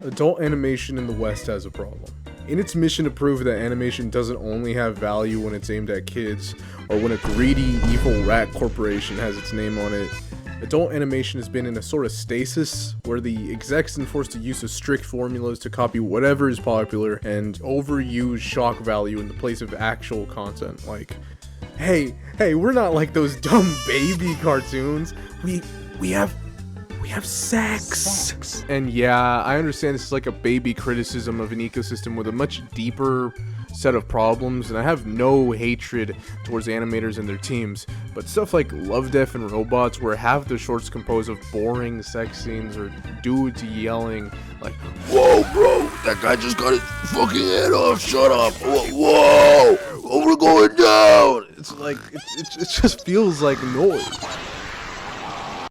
Adult animation in the West has a problem. In its mission to prove that animation doesn't only have value when it's aimed at kids, or when a greedy, evil rat corporation has its name on it, adult animation has been in a sort of stasis, where the execs enforce the use of strict formulas to copy whatever is popular, and overuse shock value in the place of actual content, like, hey, we're not like those dumb baby cartoons, we have sex. And yeah, I understand this is like a baby criticism of an ecosystem with a much deeper set of problems, and I have no hatred towards animators and their teams, but stuff like Love, Death, and Robots, where half the shorts compose of boring sex scenes or dudes yelling like, "Whoa, bro, that guy just got his fucking head off, shut up, whoa, oh, we're going down." It's like, it just feels like noise.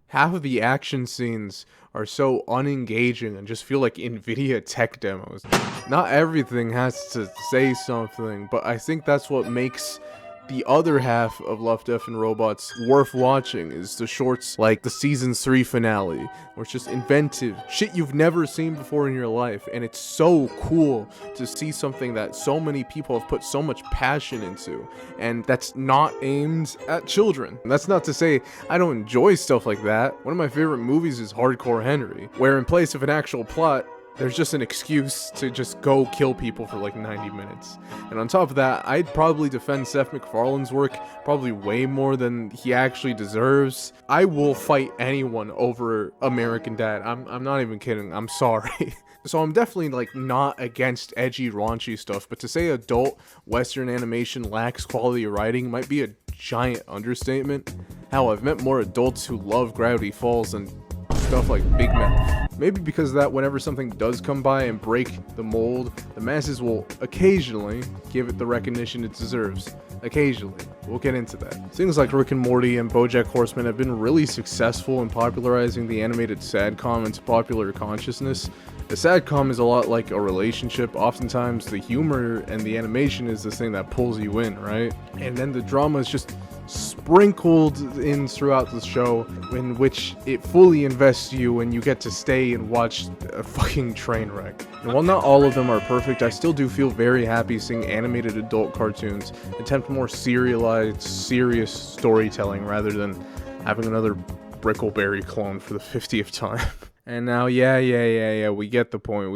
Half of the action scenes are so unengaging and just feel like NVIDIA tech demos. Not everything has to say something, but I think that's what makes the other half of Love, Death, and Robots worth watching, is the shorts like the season 3 finale, where it's just inventive, shit you've never seen before in your life, and it's so cool to see something that so many people have put so much passion into, and that's not aimed at children. And that's not to say I don't enjoy stuff like that. One of my favorite movies is Hardcore Henry, where in place of an actual plot, there's just an excuse to just go kill people for like 90 minutes. And on top of that, I'd probably defend Seth MacFarlane's work probably way more than he actually deserves. I will fight anyone over American Dad. I'm not even kidding. I'm sorry. So I'm definitely like not against edgy, raunchy stuff, but to say adult Western animation lacks quality writing might be a giant understatement. Hell, I've met more adults who love Gravity Falls than stuff like Big Mouth. Maybe because of that, whenever something does come by and break the mold, the masses will occasionally give it the recognition it deserves. Occasionally. We'll get into that. Things like Rick and Morty and Bojack Horseman have been really successful in popularizing the animated sadcom into popular consciousness. The sadcom is a lot like a relationship. Oftentimes the humor and the animation is the thing that pulls you in, right? And then the drama is just sprinkled in throughout the show, in which it fully invests you and you get to stay and watch a fucking train wreck. And while not all of them are perfect, I still do feel very happy seeing animated adult cartoons attempt more serialized, serious storytelling rather than having another Brickleberry clone for the 50th time. And now, yeah, we get the point.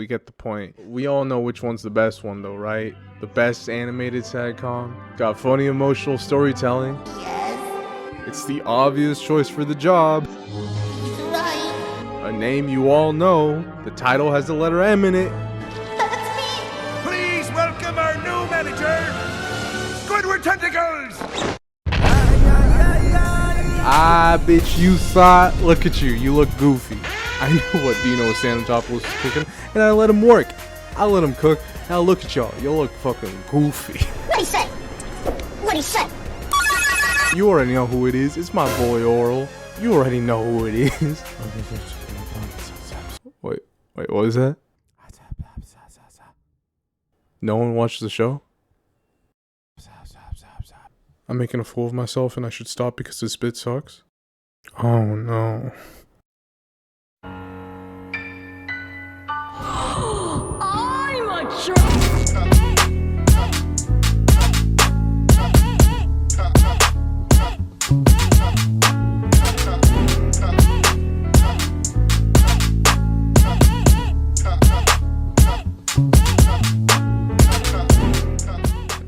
We all know which one's the best one though, right? The best animated sadcom. Got funny emotional storytelling. Yes. It's the obvious choice for the job. He's right. A name you all know. The title has the letter M in it. That's me. Please welcome our new manager, Squidward Tentacles! Ah, bitch, you thought? Look at you, you look goofy. I know what Dino Sanatopoulos is cooking, and I let him work. I let him cook. Now look at y'all, you look fucking goofy. What he say? What he say? You already know who it is. It's my boy Orel. You already know who it is. Wait, what was that? No one watched the show? I'm making a fool of myself and I should stop because the spit sucks? Oh no. I'm a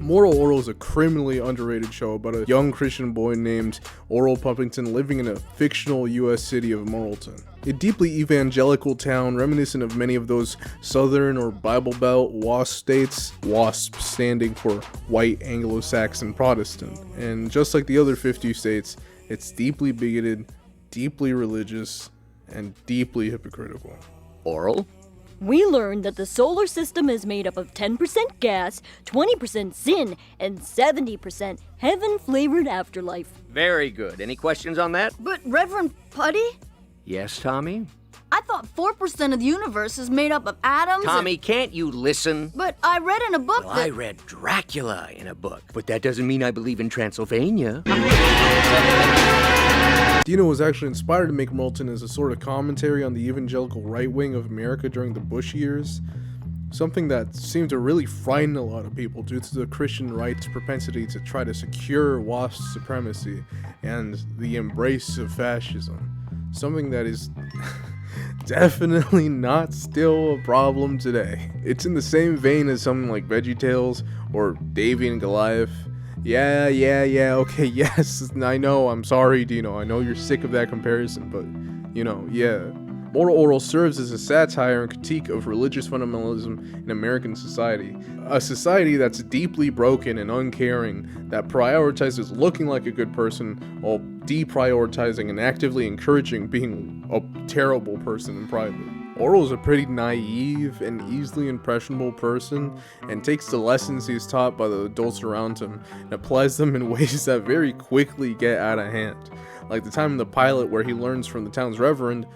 Mortal Orel is a criminally underrated show about a young Christian boy named Orel Pumpington living in a fictional US city of Morrilton. A deeply evangelical town reminiscent of many of those Southern or Bible Belt WASP states, WASP standing for White Anglo-Saxon Protestant. And just like the other 50 states, it's deeply bigoted, deeply religious, and deeply hypocritical. Orel? We learned that the solar system is made up of 10% gas, 20% sin, and 70% heaven-flavored afterlife. Very good. Any questions on that? But Reverend Putty? Yes, Tommy? I thought 4% of the universe is made up of atoms. Tommy, can't you listen? But I read in a book Well, that... I read Dracula in a book, but that doesn't mean I believe in Transylvania. Dino was actually inspired to make Morton as a sort of commentary on the evangelical right wing of America during the Bush years, something that seemed to really frighten a lot of people due to the Christian right's propensity to try to secure WASP supremacy and the embrace of fascism, something that is definitely not still a problem today. It's in the same vein as something like VeggieTales or Davey and Goliath. Yeah, okay, yes, I know, I'm sorry, Dino, I know you're sick of that comparison, but, you know, yeah. Moral Orel serves as a satire and critique of religious fundamentalism in American society. A society that's deeply broken and uncaring, that prioritizes looking like a good person while deprioritizing and actively encouraging being a terrible person in private. Orel's a pretty naive and easily impressionable person and takes the lessons he's taught by the adults around him and applies them in ways that very quickly get out of hand. Like the time in the pilot where he learns from the town's Reverend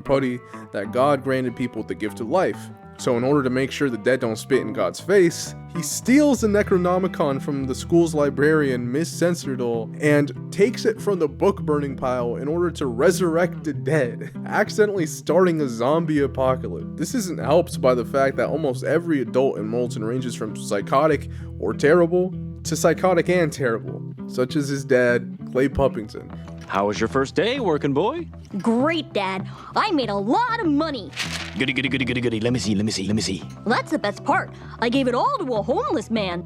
Putty, that God granted people the gift of life. So in order to make sure the dead don't spit in God's face, he steals the Necronomicon from the school's librarian, Miss Censordoll, and takes it from the book burning pile in order to resurrect the dead, accidentally starting a zombie apocalypse. This isn't helped by the fact that almost every adult in Molten ranges from psychotic or terrible to psychotic and terrible, such as his dad, Clay Puppington. How was your first day, working boy? Great, Dad. I made a lot of money. Goody, goody, goody, goody, goody. Let me see. Well, that's the best part. I gave it all to a homeless man.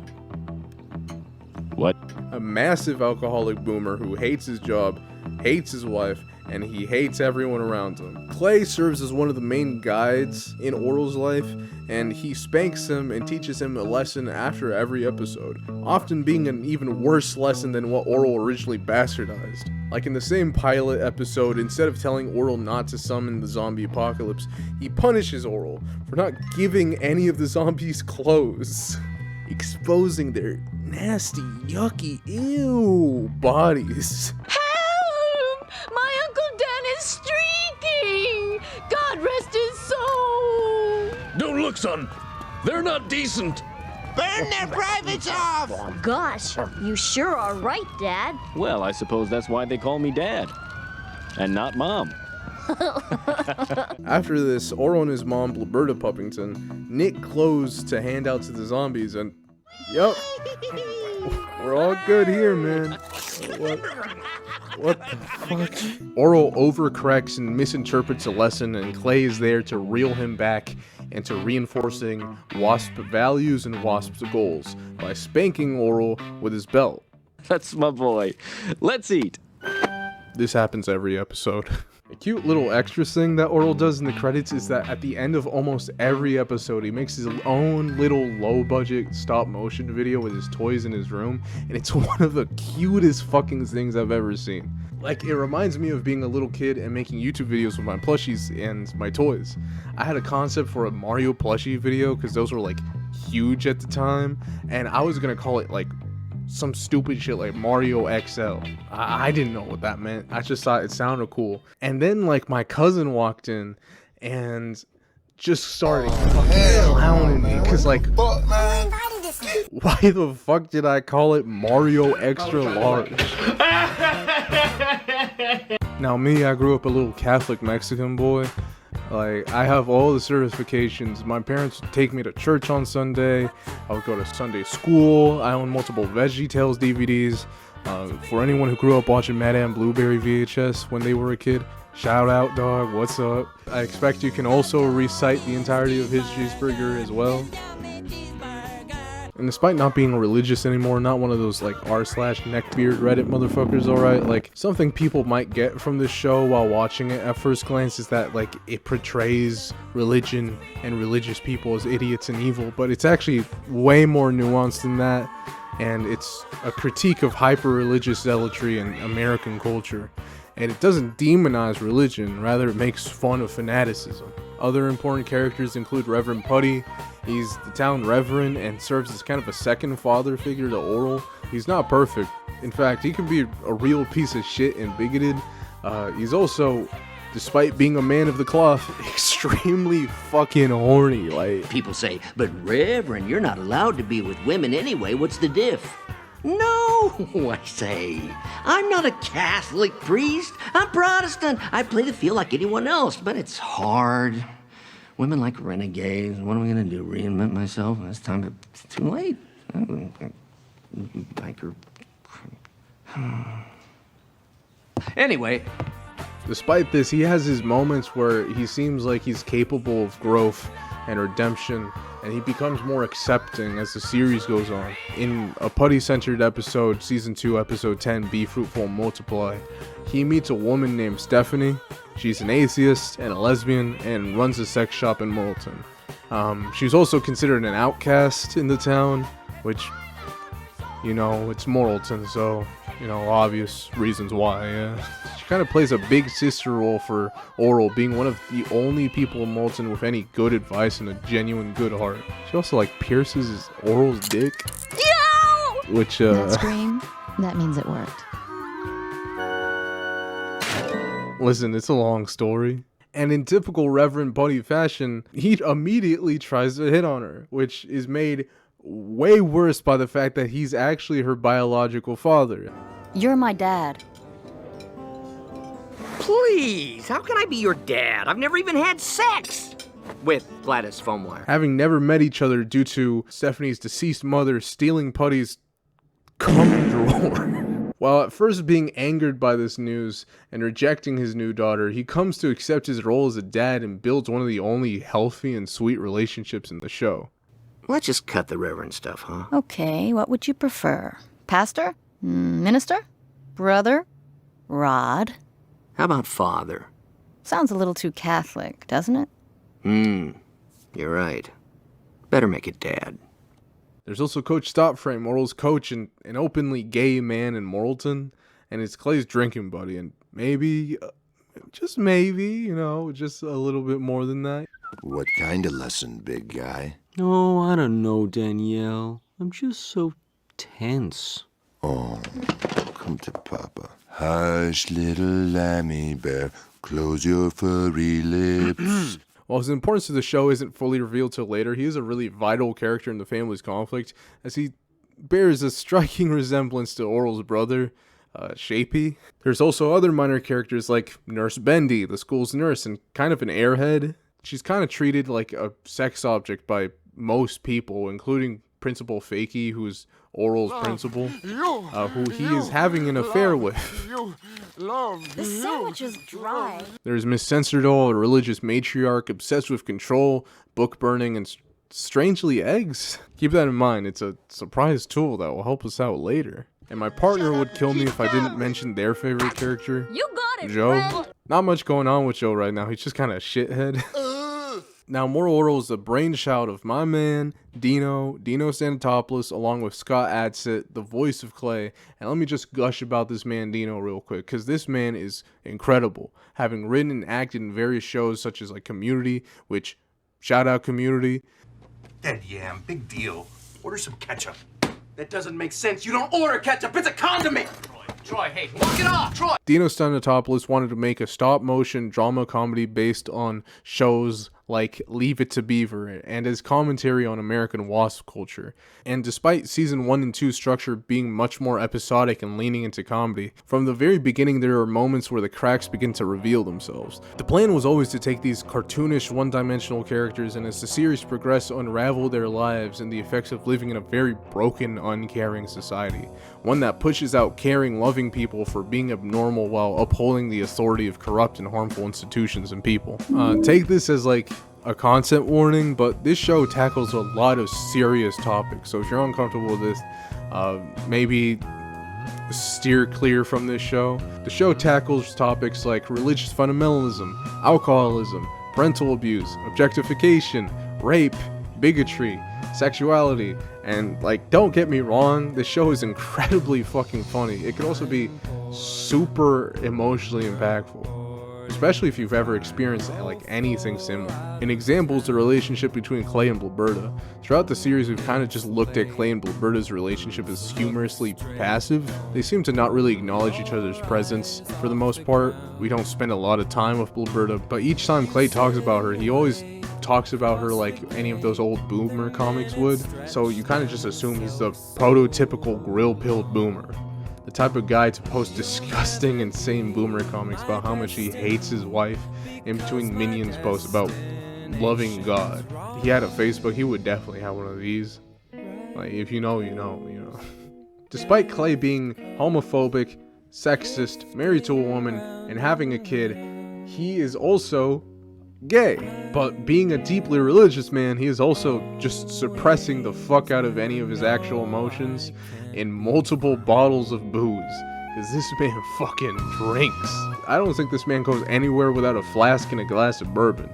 What? A massive alcoholic boomer who hates his job, hates his wife, and he hates everyone around him. Clay serves as one of the main guides in Orel's life, and he spanks him and teaches him a lesson after every episode, often being an even worse lesson than what Orel originally bastardized. Like in the same pilot episode, instead of telling Orel not to summon the zombie apocalypse, he punishes Orel for not giving any of the zombies clothes, exposing their nasty, yucky, ew bodies. Help! My Uncle Dan is streaking! God rest his soul! Don't look, son. They're not decent. Burn their privates off! Gosh, you sure are right, Dad. Well, I suppose that's why they call me Dad. And not Mom. After this, Orel and his mom, Blaberta Puppington, knit clothes to hand out to the zombies, and yup, we're all good here, man. What the fuck? Orel overcorrects and misinterprets a lesson, and Clay is there to reel him back into reinforcing WASP values and WASP's goals by spanking Orel with his belt. That's my boy. Let's eat. This happens every episode. A cute little extra thing that Orel does in the credits is that at the end of almost every episode, he makes his own little low-budget stop-motion video with his toys in his room, and it's one of the cutest fucking things I've ever seen. Like, it reminds me of being a little kid and making YouTube videos with my plushies and my toys. I had a concept for a Mario plushie video because those were, like, huge at the time, and I was gonna call it, like, some stupid shit like Mario XL. I didn't know what that meant. I just thought it sounded cool. And then, like, my cousin walked in and just started fucking clowning me. Because, like, why the fuck did I call it Mario Extra Large? Now, me, I grew up a little Catholic Mexican boy. Like, I have all the certifications. My parents would take me to church on Sunday. I would go to Sunday school. I own multiple VeggieTales DVDs. For anyone who grew up watching Madame Blueberry VHS when they were a kid, shout out, dog. What's up? I expect you can also recite the entirety of his cheeseburger as well. And despite not being religious anymore, not one of those like r/neckbeard Reddit motherfuckers, alright, like something people might get from this show while watching it at first glance is that like it portrays religion and religious people as idiots and evil, but it's actually way more nuanced than that, and it's a critique of hyper-religious zealotry in American culture. And it doesn't demonize religion, rather it makes fun of fanaticism. Other important characters include Reverend Putty. He's the town reverend and serves as kind of a second father figure to Orel. He's not perfect. In fact, he can be a real piece of shit and bigoted. He's also, despite being a man of the cloth, extremely fucking horny. Like, People say, but Reverend, you're not allowed to be with women anyway. What's the diff? No, I say. I'm not a Catholic priest. I'm Protestant. I play the field like anyone else, but it's hard. Women like renegades. What am I going to do? Reinvent myself? It's time. It's too late. Biker. Anyway. Despite this, he has his moments where he seems like he's capable of growth and redemption, and he becomes more accepting as the series goes on. In a putty-centered episode, Season 2, Episode 10, Be Fruitful and Multiply, he meets a woman named Stephanie. She's an atheist and a lesbian and runs a sex shop in Morton. She's also considered an outcast in the town, which, you know, it's Morton, so, you know, obvious reasons why, yeah. She kind of plays a big sister role for Orel, being one of the only people in Morton with any good advice and a genuine good heart. She also, like, pierces Orel's dick. Yo! Which, That scream, that means it worked. Listen, it's a long story. And in typical Reverend Buddy fashion, he immediately tries to hit on her, which is made way worse by the fact that he's actually her biological father. You're my dad. Please, how can I be your dad? I've never even had sex with Gladys Foamwire. Having never met each other due to Stephanie's deceased mother stealing Putty's cum drawer. While at first being angered by this news and rejecting his new daughter, he comes to accept his role as a dad and builds one of the only healthy and sweet relationships in the show. Let's just cut the reverend stuff, huh? Okay, what would you prefer? Pastor? Minister? Brother? Rod? How about father? Sounds a little too Catholic, doesn't it? You're right. Better make it dad. There's also Coach Stopframe, Orel's coach and an openly gay man in Morton, and it's Clay's drinking buddy, and maybe, just maybe, you know, just a little bit more than that. What kind of lesson, big guy? Oh, I don't know, Danielle. I'm just so tense. Oh, come to Papa. Hush, little lammy bear, close your furry lips. While his importance to the show isn't fully revealed till later, he is a really vital character in the family's conflict, as he bears a striking resemblance to Orel's brother, Shapey. There's also other minor characters like Nurse Bendy, the school's nurse, and kind of an airhead. She's kind of treated like a sex object by most people, including Principal Fakey, who's Orel's principal, who he is having an affair with. The sandwich is dry. There's Miss Censordoll, a religious matriarch obsessed with control, book burning, and strangely eggs. Keep that in mind, it's a surprise tool that will help us out later. And my partner would kill me if I didn't mention their favorite character, You got it, Joe. friend. Not much going on with Joe right now, he's just kind of a shithead. Now, More Orel is the brainchild of my man, Dino Stanatopoulos, along with Scott Adsit, the voice of Clay. And let me just gush about this man, Dino, real quick, because this man is incredible. Having written and acted in various shows such as like Community, which, shout out Community. Dead yam, big deal. Order some ketchup. That doesn't make sense. You don't order ketchup. It's a condiment. Troy, hey, knock it off, Troy. Dino Stanatopoulos wanted to make a stop-motion drama comedy based on shows like Leave It to Beaver and as commentary on American wasp culture. And despite season 1 and 2 structure being much more episodic and leaning into comedy, from the very beginning there are moments where the cracks begin to reveal themselves. The plan was always to take these cartoonish, one-dimensional characters and as the series progressed unravel their lives and the effects of living in a very broken, uncaring society. One that pushes out caring, loving people for being abnormal while upholding the authority of corrupt and harmful institutions and people. Take this as like a content warning, but this show tackles a lot of serious topics, so if you're uncomfortable with this, maybe steer clear from this show. The show tackles topics like religious fundamentalism, alcoholism, parental abuse, objectification, rape, bigotry, sexuality, and like, don't get me wrong, the show is incredibly fucking funny. It could also be super emotionally impactful. especially if you've ever experienced like anything similar. An example is the relationship between Clay and Blurberta. Throughout the series, we've kind of just looked at Clay and Blurberta's relationship as humorously passive. They seem to not really acknowledge each other's presence for the most part. We don't spend a lot of time with Blurberta, but each time Clay talks about her, he always talks about her like any of those old boomer comics would. So you kind of just assume he's the prototypical grill-pilled boomer. The type of guy to post disgusting, insane boomer comics about how much he hates his wife in between Minions posts about loving God. He had a Facebook, he would definitely have one of these. Like, if you know, you know, you know. Despite Clay being homophobic, sexist, married to a woman, and having a kid, he is also gay. But being a deeply religious man, he is also just suppressing the fuck out of any of his actual emotions in multiple bottles of booze, because this man fucking drinks. I don't think this man goes anywhere without a flask and a glass of bourbon.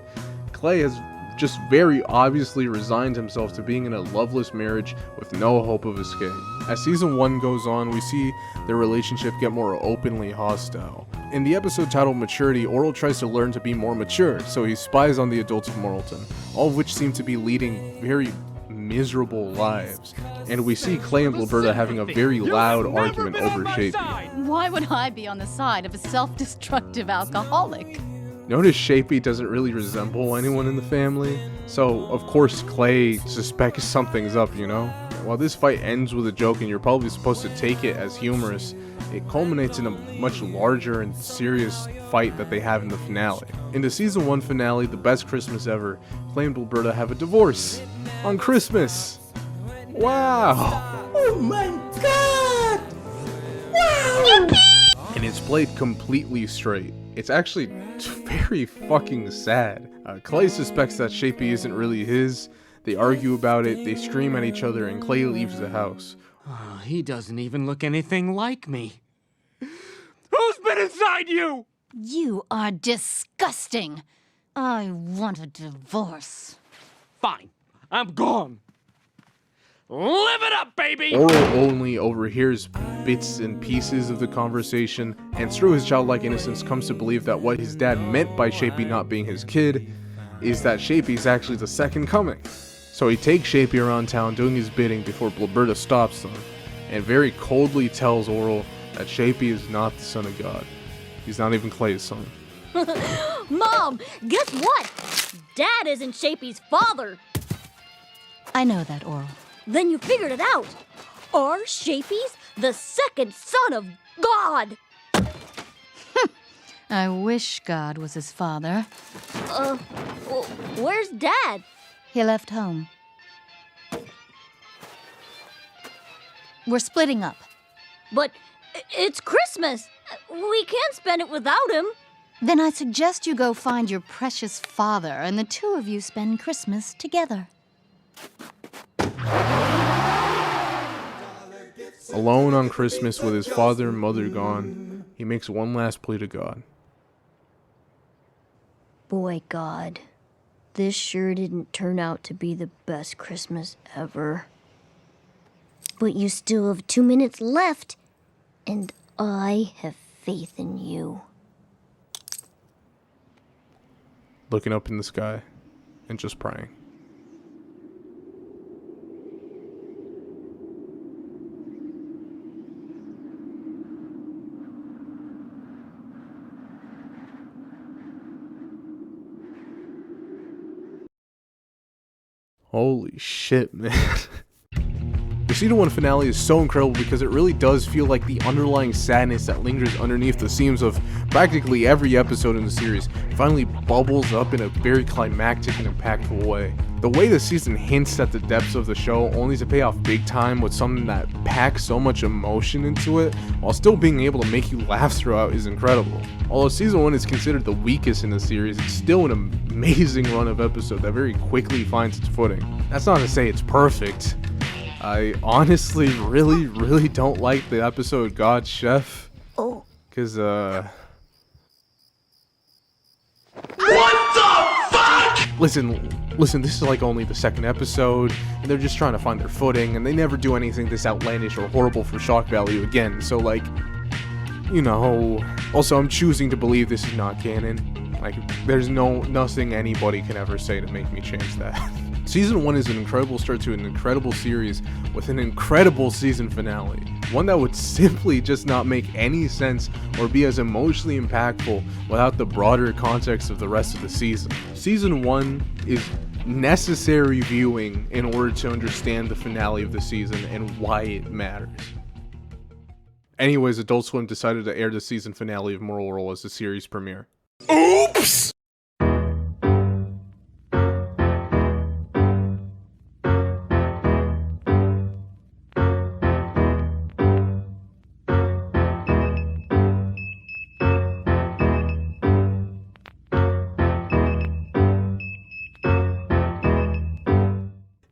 Clay has just very obviously resigned himself to being in a loveless marriage with no hope of escape. As season 1 goes on, we see their relationship get more openly hostile. In the episode titled Maturity, Orel tries to learn to be more mature, so he spies on the adults of Mortalton, all of which seem to be leading very miserable lives. And we see Clay and Blurberta having a very loud argument over Shapey. Why would I be on the side of a self-destructive alcoholic? Notice Shapey doesn't really resemble anyone in the family, so of course Clay suspects something's up, you know? While this fight ends with a joke and you're probably supposed to take it as humorous, it culminates in a much larger and serious fight that they have in the finale. In the season 1 finale, The Best Christmas Ever, Clay and Blurberta have a divorce on Christmas. Wow! Oh my god! Wow! And it's played completely straight. It's actually very fucking sad. Clay suspects that Shapey isn't really his. They argue about it, they scream at each other, and Clay leaves the house. Oh, he doesn't even look anything like me. Who's been inside you? You are disgusting. I want a divorce. Fine, I'm gone. Live it up, baby! Orel only overhears bits and pieces of the conversation, and through his childlike innocence comes to believe that what his dad meant by Shapey not being his kid is that Shapey's actually the second coming. So he takes Shapey around town doing his bidding before Blurberta stops them, and very coldly tells Orel that Shapey is not the son of God. He's not even Clay's son. Mom, guess what? Dad isn't Shapey's father. I know that, Orel. Then you figured it out. Are Shapey's the second son of God? I wish God was his father. Where's Dad? He left home. We're splitting up. But it's Christmas. We can't spend it without him. Then I suggest you go find your precious father and the two of you spend Christmas together. Alone on Christmas with his father and mother gone, he makes one last plea to God. Boy, God, this sure didn't turn out to be the best Christmas ever. But you still have 2 minutes left, and I have faith in you. Looking up in the sky and just praying. Holy shit, man. The season 1 finale is so incredible because it really does feel like the underlying sadness that lingers underneath the seams of practically every episode in the series finally bubbles up in a very climactic and impactful way. The way the season hints at the depths of the show only to pay off big time with something that packs so much emotion into it while still being able to make you laugh throughout is incredible. Although season 1 is considered the weakest in the series, it's still an amazing run of episodes that very quickly finds its footing. That's not to say it's perfect. I honestly really don't like the episode God's Chef. Oh. Cause What the fuck? Listen, this is like only the second episode, and they're just trying to find their footing, and they never do anything this outlandish or horrible for shock value again, so like, you know. Also, I'm choosing to believe this is not canon. Like, there's nothing anybody can ever say to make me change that. Season 1 is an incredible start to an incredible series with an incredible season finale. One that would simply just not make any sense or be as emotionally impactful without the broader context of the rest of the season. Season 1 is necessary viewing in order to understand the finale of the season and why it matters. Anyways, Adult Swim decided to air the season finale of Orel as the series premiere. Oops!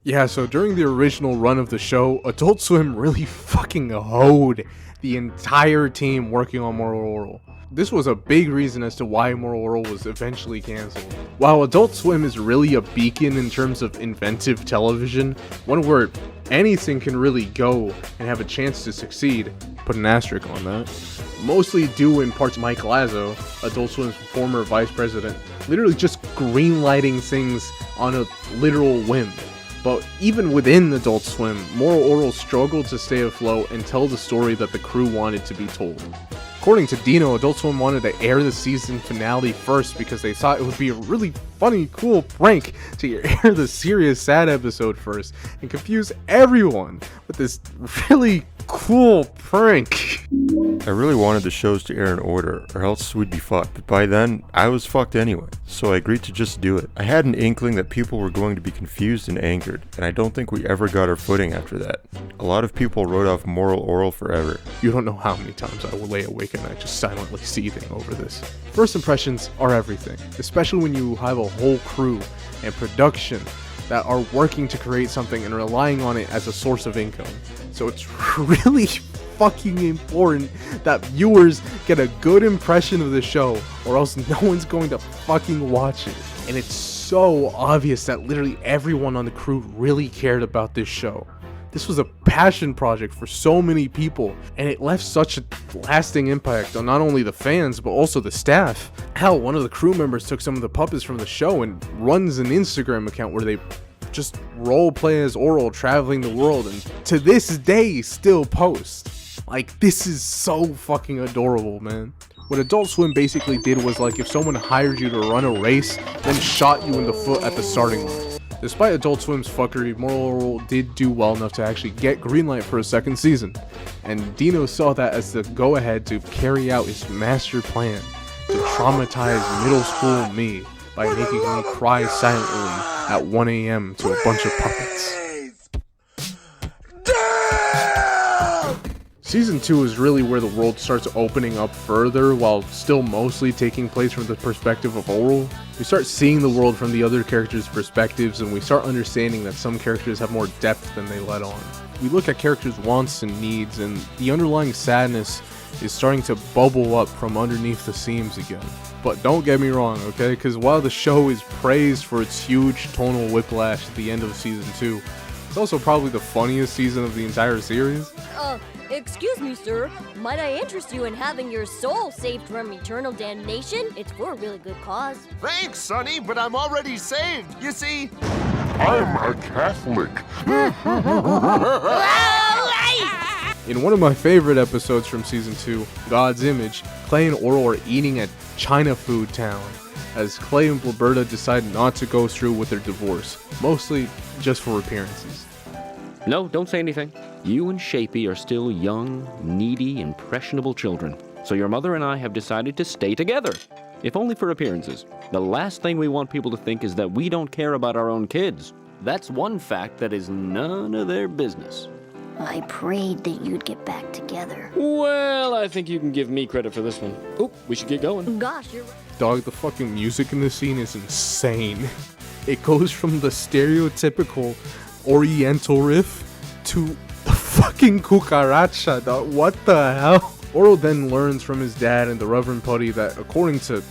Yeah, so during the original run of the show, Adult Swim really fucking hoed the entire team working on Orel. This was a big reason as to why Orel was eventually cancelled. While Adult Swim is really a beacon in terms of inventive television, one where anything can really go and have a chance to succeed, put an asterisk on that, mostly due in part to Mike Lazo, Adult Swim's former vice president, literally just greenlighting things on a literal whim. But even within Adult Swim, Orel struggled to stay afloat and tell the story that the crew wanted to be told. According to Dino, Adult Swim wanted to air the season finale first because they thought it would be a really funny, cool prank to air the serious, sad episode first and confuse everyone with this really cool prank. I really wanted the shows to air in order, or else we'd be fucked. But by then, I was fucked anyway, so I agreed to just do it. I had an inkling that people were going to be confused and angered, and I don't think we ever got our footing after that. A lot of people wrote off Orel forever. You don't know how many times I will lay awake at night just silently seething over this. First impressions are everything, especially when you have a whole crew and production that are working to create something and relying on it as a source of income. So it's really fucking important that viewers get a good impression of the show, or else no one's going to fucking watch it. And it's so obvious that literally everyone on the crew really cared about this show. This was a passion project for so many people, and it left such a lasting impact on not only the fans, but also the staff. Hell, one of the crew members took some of the puppets from the show and runs an Instagram account where they just role play as Orel traveling the world, and to this day still post. Like, this is so fucking adorable, man. What Adult Swim basically did was like if someone hired you to run a race, then shot you in the foot at the starting line. Despite Adult Swim's fuckery, Orel did do well enough to actually get greenlight for a second season, and Dino saw that as the go-ahead to carry out his master plan to traumatize middle school me by making me cry silently at 1 a.m. to a bunch of puppets. Season 2 is really where the world starts opening up further while still mostly taking place from the perspective of Orel. We start seeing the world from the other characters' perspectives, and we start understanding that some characters have more depth than they let on. We look at characters' wants and needs, and the underlying sadness is starting to bubble up from underneath the seams again. But don't get me wrong, okay? Because while the show is praised for its huge tonal whiplash at the end of Season 2, it's also probably the funniest season of the entire series. Excuse me, sir. Might I interest you in having your soul saved from eternal damnation? It's for a really good cause. Thanks, Sonny, but I'm already saved. You see, I'm a Catholic. In one of my favorite episodes from Season 2, God's Image, Clay and Orel are eating at China Food Town, as Clay and Roberta decide not to go through with their divorce, mostly just for appearances. No, don't say anything. You and Shapey are still young, needy, impressionable children. So your mother and I have decided to stay together, if only for appearances. The last thing we want people to think is that we don't care about our own kids. That's one fact that is none of their business. I prayed that you'd get back together. Well, I think you can give me credit for this one. Oh, we should get going. Gosh, you're right. Dog, the fucking music in this scene is insane. It goes from the stereotypical Oriental riff to the fucking cucaracha, dog. What the hell? Orel then learns from his dad and the Reverend Putty that according to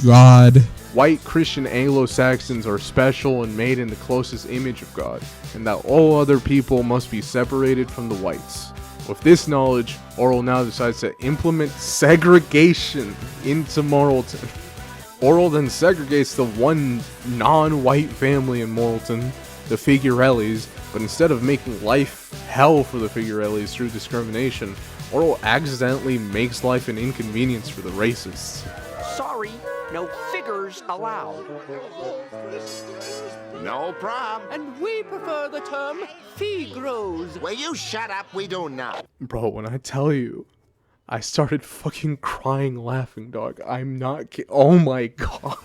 God, white Christian Anglo-Saxons are special and made in the closest image of God, and that all other people must be separated from the whites. With this knowledge, Orel now decides to implement segregation into Morrilton. Orel then segregates the one non-white family in Morrilton, the Figurellis, but instead of making life hell for the Figurellis through discrimination, Orel accidentally makes life an inconvenience for the racists. Sorry, no figures allowed. No problem. And we prefer the term Figros. Will you shut up? We do not. Bro, when I tell you, I started fucking crying laughing, dog. I'm not kidding. Oh my god.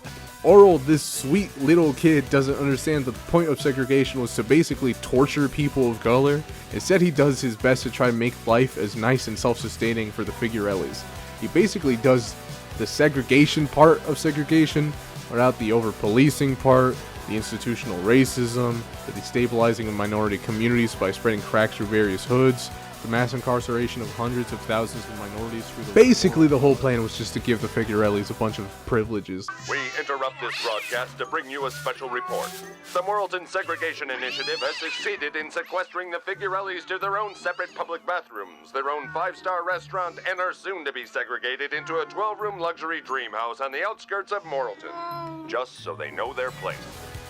Orel, this sweet little kid, doesn't understand that the point of segregation was to basically torture people of color. Instead, he does his best to try to make life as nice and self-sustaining for the Figurellis. He basically does the segregation part of segregation without the over-policing part, the institutional racism, the destabilizing of minority communities by spreading crack through various hoods, the mass incarceration of hundreds of thousands of minorities through the Basically, the whole plan was just to give the Figurellis a bunch of privileges. We interrupt this broadcast to bring you a special report. The Morrilton Segregation Initiative has succeeded in sequestering the Figurellis to their own separate public bathrooms, their own 5-star restaurant, and are soon to be segregated into a 12-room luxury dream house on the outskirts of Morrilton, just so they know their place.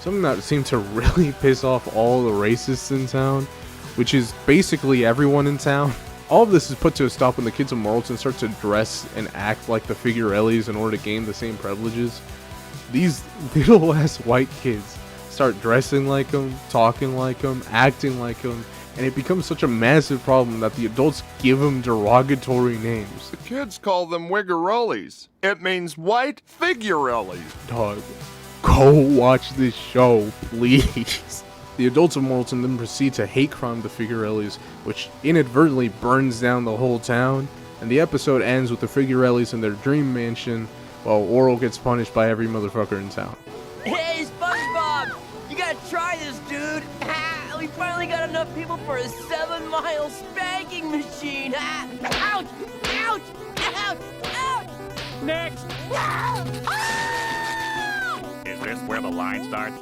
Something that seemed to really piss off all the racists in town, which is basically everyone in town. All of this is put to a stop when the kids of Morrilton start to dress and act like the Figurellis in order to gain the same privileges. These little ass white kids start dressing like them, talking like them, acting like them, and it becomes such a massive problem that the adults give them derogatory names. The kids call them Wiggerollies. It means white Figurellis. Dog, go watch this show, please. The adults of Morrilton then proceed to hate crime the Figurellis, which inadvertently burns down the whole town, and the episode ends with the Figurellis in their dream mansion, while Orel gets punished by every motherfucker in town. Hey, Spongebob! You gotta try this, dude! We finally got enough people for a 7-mile spanking machine! Ouch! Ouch! Ouch! Ouch! Next! Is this where the line starts?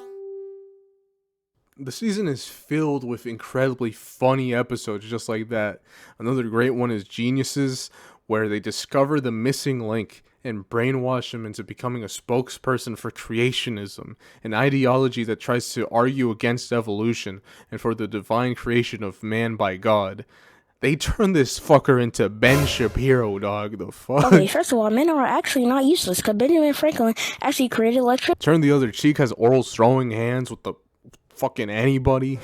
The season is filled with incredibly funny episodes just like that. Another great one is Geniuses, where they discover the missing link and brainwash him into becoming a spokesperson for creationism, an ideology that tries to argue against evolution and for the divine creation of man by God. They turn this fucker into Ben Shapiro, dog. The fuck? Okay, first of all, men are actually not useless, because Benjamin Franklin actually created electricity. Turn the other cheek has Orel throwing hands with the fucking anybody.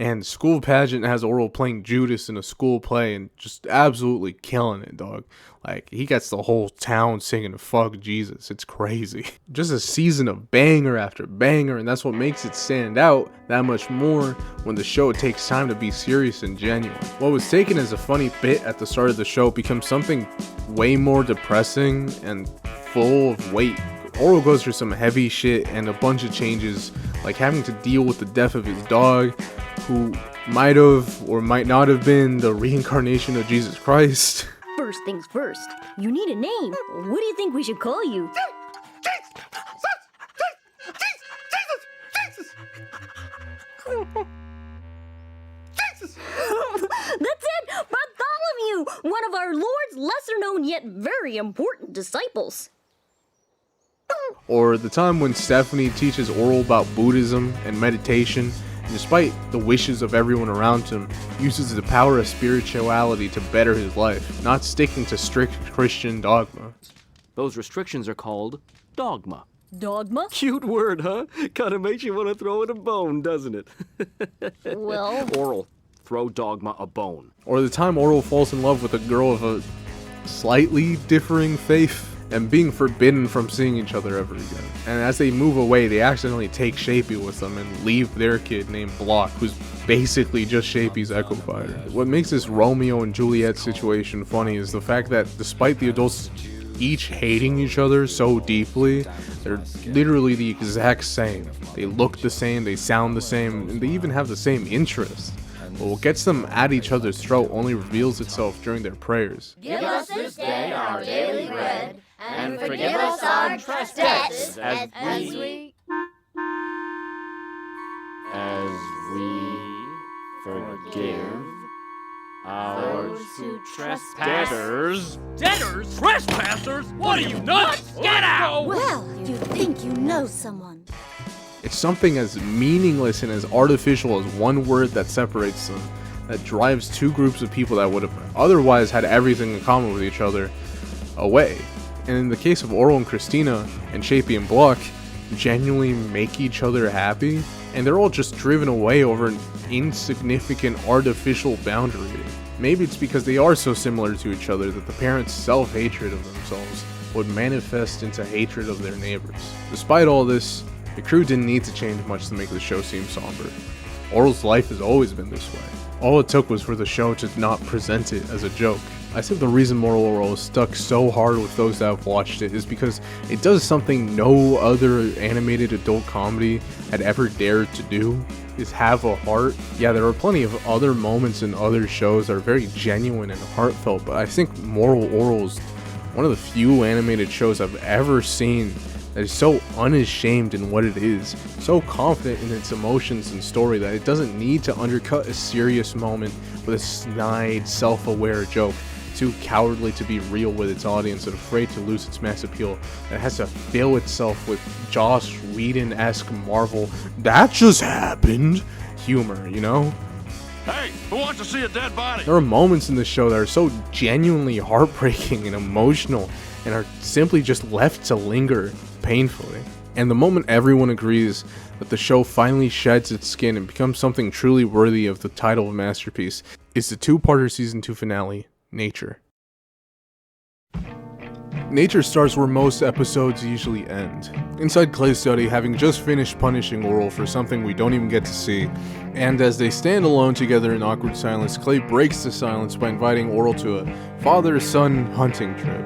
And School Pageant has Orel playing Judas in a school play and just absolutely killing it, dog. Like, he gets the whole town singing fuck Jesus. It's crazy. Just a season of banger after banger, and that's what makes it stand out that much more when the show takes time to be serious and genuine. What was taken as a funny bit at the start of the show becomes something way more depressing and full of weight. Orel goes through some heavy shit and a bunch of changes, like having to deal with the death of his dog, who might have or might not have been the reincarnation of Jesus Christ. First things first, you need a name. What do you think we should call you? That's it! Bartholomew! One of our Lord's lesser-known yet very important disciples. Or the time when Stephanie teaches Orel about Buddhism and meditation, and despite the wishes of everyone around him, uses the power of spirituality to better his life, not sticking to strict Christian dogma. Those restrictions are called dogma. Dogma? Cute word, huh? Kinda makes you want to throw it a bone, doesn't it? Well... Orel, throw dogma a bone. Or the time Orel falls in love with a girl of a slightly differing faith, and being forbidden from seeing each other ever again. And as they move away, they accidentally take Shapey with them and leave their kid named Block, who's basically just Shapey's Echo Fighter. What makes this Romeo and Juliet situation funny is the fact that despite the adults each hating each other so deeply, they're literally the exact same. They look the same, they sound the same, and they even have the same interests. But what gets them at each other's throat only reveals itself during their prayers. Give us this day our daily bread, And forgive us our trespasses as we forgive our who debtors. Debtors? Trespassers? What are you, nuts? Get out! Well, you think you know someone. It's something as meaningless and as artificial as one word that separates them, that drives two groups of people that would have otherwise had everything in common with each other away. And in the case of Orel and Christina, and Shapey and Block, genuinely make each other happy, and they're all just driven away over an insignificant artificial boundary. Maybe it's because they are so similar to each other that the parents' self-hatred of themselves would manifest into hatred of their neighbors. Despite all this, the crew didn't need to change much to make the show seem somber. Orel's life has always been this way. All it took was for the show to not present it as a joke. I think the reason Moral Orel is stuck so hard with those that have watched it is because it does something no other animated adult comedy had ever dared to do, is have a heart. Yeah, there are plenty of other moments in other shows that are very genuine and heartfelt, but I think Moral Orel is one of the few animated shows I've ever seen that is so unashamed in what it is, so confident in its emotions and story that it doesn't need to undercut a serious moment with a snide, self-aware joke. Too cowardly to be real with its audience and afraid to lose its mass appeal, that has to fill itself with Joss Whedon-esque Marvel, that just happened humor, you know? Hey, who wants to see a dead body? There are moments in the show that are so genuinely heartbreaking and emotional and are simply just left to linger painfully. And the moment everyone agrees that the show finally sheds its skin and becomes something truly worthy of the title of masterpiece is the two-parter season 2 finale, Nature. Nature starts where most episodes usually end. Inside Clay's study, having just finished punishing Orel for something we don't even get to see, and as they stand alone together in awkward silence, Clay breaks the silence by inviting Orel to a father-son hunting trip.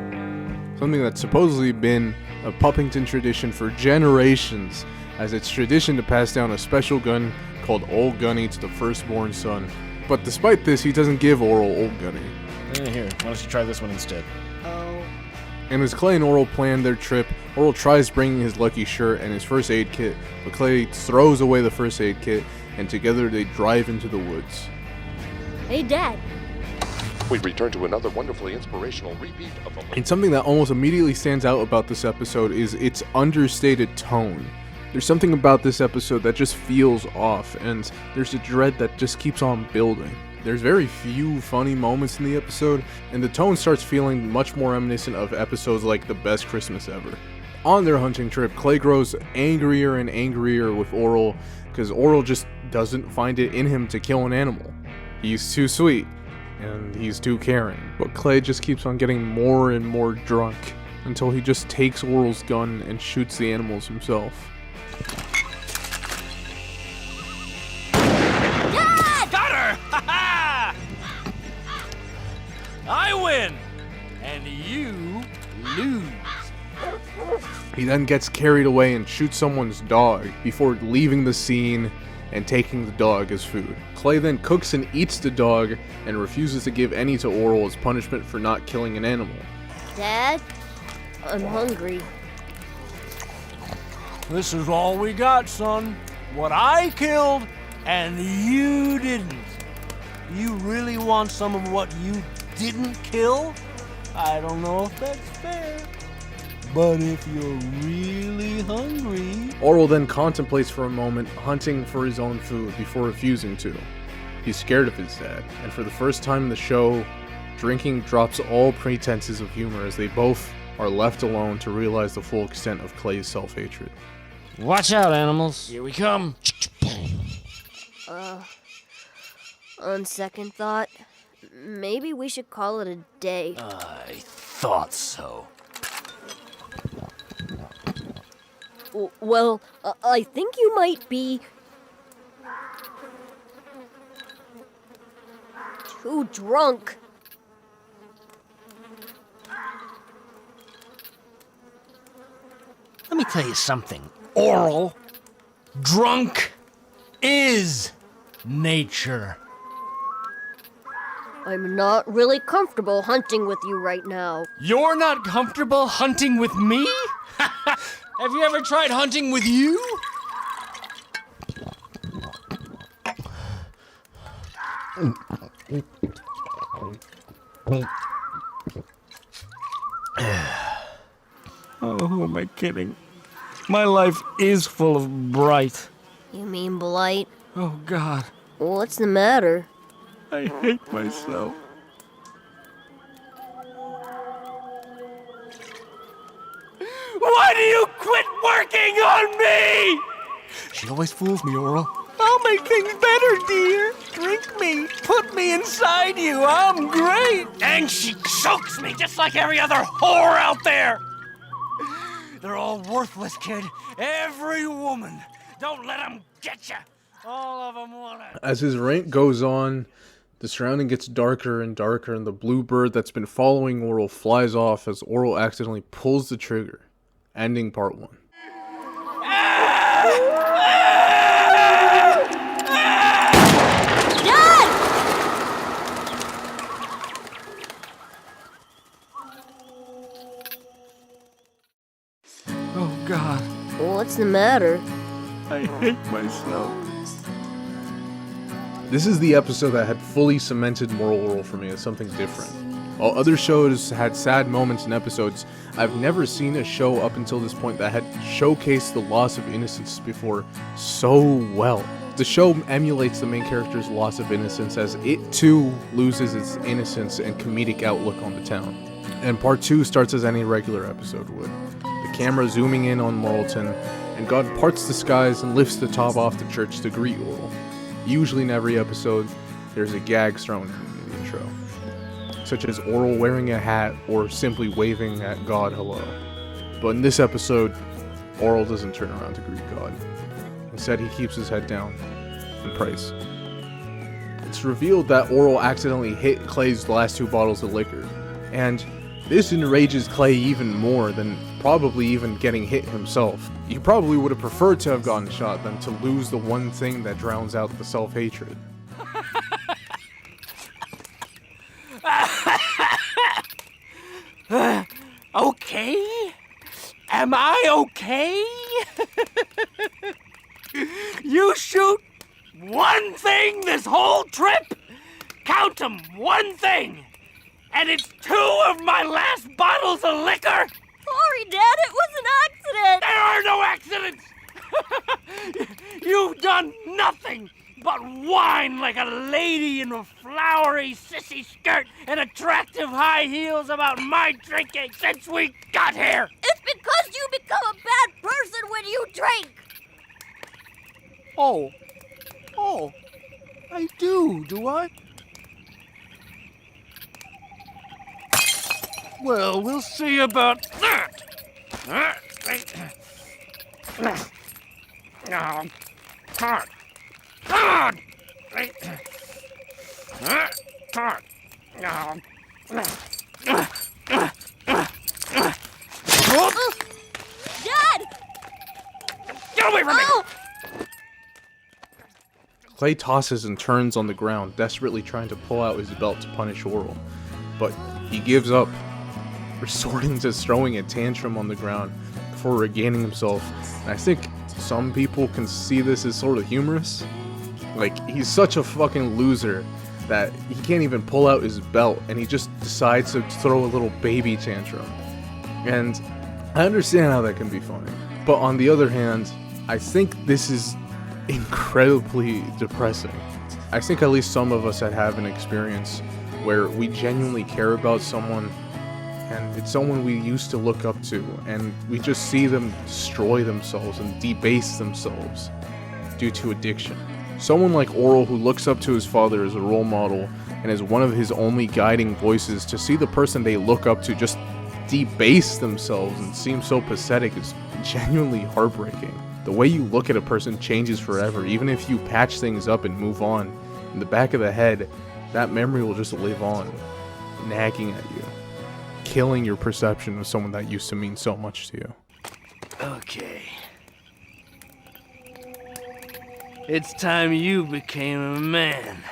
Something that's supposedly been a Puppington tradition for generations, as it's tradition to pass down a special gun called Old Gunny to the firstborn son. But despite this, he doesn't give Orel Old Gunny. Here, why don't you try this one instead? Oh. And as Clay and Orel plan their trip, Orel tries bringing his lucky shirt and his first aid kit, but Clay throws away the first aid kit, and together they drive into the woods. Hey, Dad. We return to another wonderfully inspirational repeat of a... And something that almost immediately stands out about this episode is its understated tone. There's something about this episode that just feels off, and there's a dread that just keeps on building. There's very few funny moments in the episode, and the tone starts feeling much more reminiscent of episodes like The Best Christmas Ever. On their hunting trip, Clay grows angrier and angrier with Orel, because Orel just doesn't find it in him to kill an animal. He's too sweet, and he's too caring. But Clay just keeps on getting more and more drunk, until he just takes Orel's gun and shoots the animals himself. I win, and you lose. He then gets carried away and shoots someone's dog before leaving the scene and taking the dog as food. Clay then cooks and eats the dog and refuses to give any to Orel as punishment for not killing an animal. Dad, I'm hungry. This is all we got, son. What I killed, and you didn't. You really want some of what you didn't kill? I don't know if that's fair. But if you're really hungry... Orel then contemplates for a moment, hunting for his own food before refusing to. He's scared of his dad, and for the first time in the show, drinking drops all pretenses of humor as they both are left alone to realize the full extent of Clay's self-hatred. Watch out, animals. Here we come. On second thought, maybe we should call it a day. I thought so. Well, I think you might be too drunk. Let me tell you something, Orel. Drunk is nature. I'm not really comfortable hunting with you right now. You're not comfortable hunting with me? Have you ever tried hunting with you? Oh, who am I kidding? My life is full of blight. You mean blight? Oh, God. What's the matter? I hate myself. Why do you quit working on me? She always fools me, Orel. I'll make things better, dear. Drink me. Put me inside you. I'm great. And she chokes me just like every other whore out there. They're all worthless, kid. Every woman. Don't let them get you. All of them want it. As his rant goes on, the surrounding gets darker and darker, and the blue bird that's been following Orel flies off as Orel accidentally pulls the trigger, ending part 1. Oh, God. What's the matter? I hate myself. This is the episode that had fully cemented moral Orel for me as something different. While other shows had sad moments in episodes, I've never seen a show up until this point that had showcased the loss of innocence before so well. The show emulates the main character's loss of innocence as it too loses its innocence and comedic outlook on the town. And part 2 starts as any regular episode would. The camera zooming in on Morton, and God parts the skies and lifts the top off the church to greet Orel. Usually in every episode, there's a gag thrown in the intro, such as Orel wearing a hat or simply waving at God hello. But in this episode, Orel doesn't turn around to greet God. Instead, he keeps his head down and prays. It's revealed that Orel accidentally hit Clay's last 2 bottles of liquor, and this enrages Clay even more than probably even getting hit himself. He probably would have preferred to have gotten shot than to lose the one thing that drowns out the self-hatred. Okay? Am I okay? You shoot one thing this whole trip? Count 'em, one thing! And it's 2 of my last bottles of liquor? Sorry, Dad, it was an accident! There are no accidents! You've done nothing but whine like a lady in a flowery sissy skirt and attractive high heels about my drinking since we got here! It's because you become a bad person when you drink! Oh, I do I? Well, we'll see about that. No. God. Dad! Get away from me! Clay tosses and turns on the ground, desperately trying to pull out his belt to punish Orel, but he gives up, resorting to throwing a tantrum on the ground before regaining himself. And I think some people can see this as sort of humorous. Like, he's such a fucking loser that he can't even pull out his belt, and he just decides to throw a little baby tantrum. And I understand how that can be funny, but on the other hand, I think this is incredibly depressing. I think at least some of us have an experience where we genuinely care about someone, and it's someone we used to look up to, and we just see them destroy themselves and debase themselves due to addiction. Someone like Orel, who looks up to his father as a role model and as one of his only guiding voices, to see the person they look up to just debase themselves and seem so pathetic is genuinely heartbreaking. The way you look at a person changes forever. Even if you patch things up and move on, in the back of the head, that memory will just live on, nagging at you, killing your perception of someone that used to mean so much to you. Okay. It's time you became a man.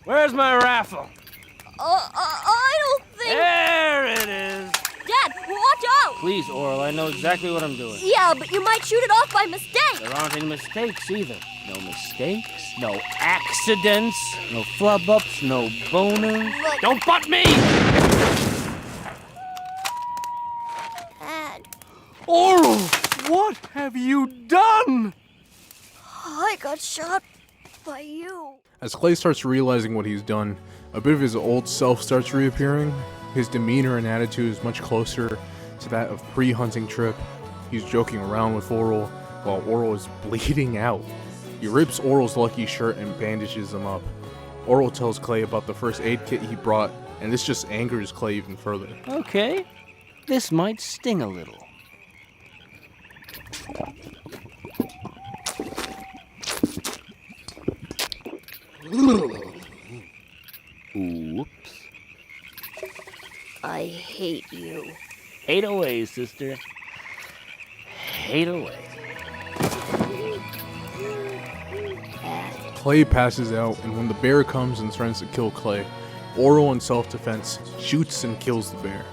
Where's my raffle? I don't think... There it is. Dad, watch out! Please, Orel, I know exactly what I'm doing. Yeah, but you might shoot it off by mistake. There aren't any mistakes either. No mistakes, no accidents, no flub-ups, no boners. But... Don't butt me! Dad. Orel, what have you done? I got shot by you. As Clay starts realizing what he's done, a bit of his old self starts reappearing. His demeanor and attitude is much closer to that of pre-hunting trip. He's joking around with Orel while Orel is bleeding out. He rips Orel's lucky shirt and bandages him up. Orel tells Clay about the first aid kit he brought, and this just angers Clay even further. Okay, this might sting a little. Oops. I hate you. Hate away, sister. Hate away. Clay passes out, and when the bear comes and threatens to kill Clay, Orel in self-defense shoots and kills the bear.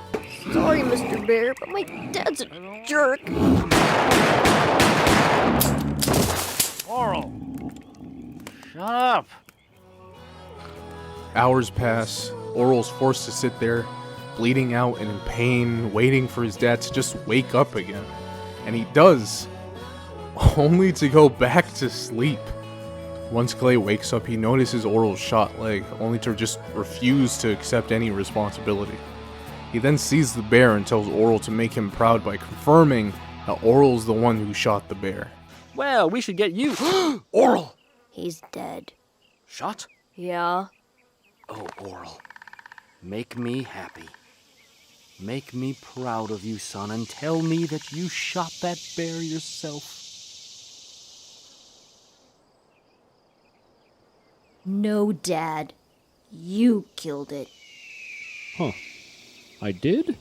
Sorry, Mr. Bear, but my dad's a jerk. Orel! Shut up! Hours pass. Orel's forced to sit there, bleeding out and in pain, waiting for his dad to just wake up again. And he does, only to go back to sleep. Once Clay wakes up, he notices Orel's shot leg, only to just refuse to accept any responsibility. He then sees the bear and tells Orel to make him proud by confirming that Orel's the one who shot the bear. Well, we should get you. Orel! He's dead. Shot? Yeah. Oh, Orel. Make me happy. Make me proud of you, son, and tell me that you shot that bear yourself. No, Dad. You killed it. Huh. I did?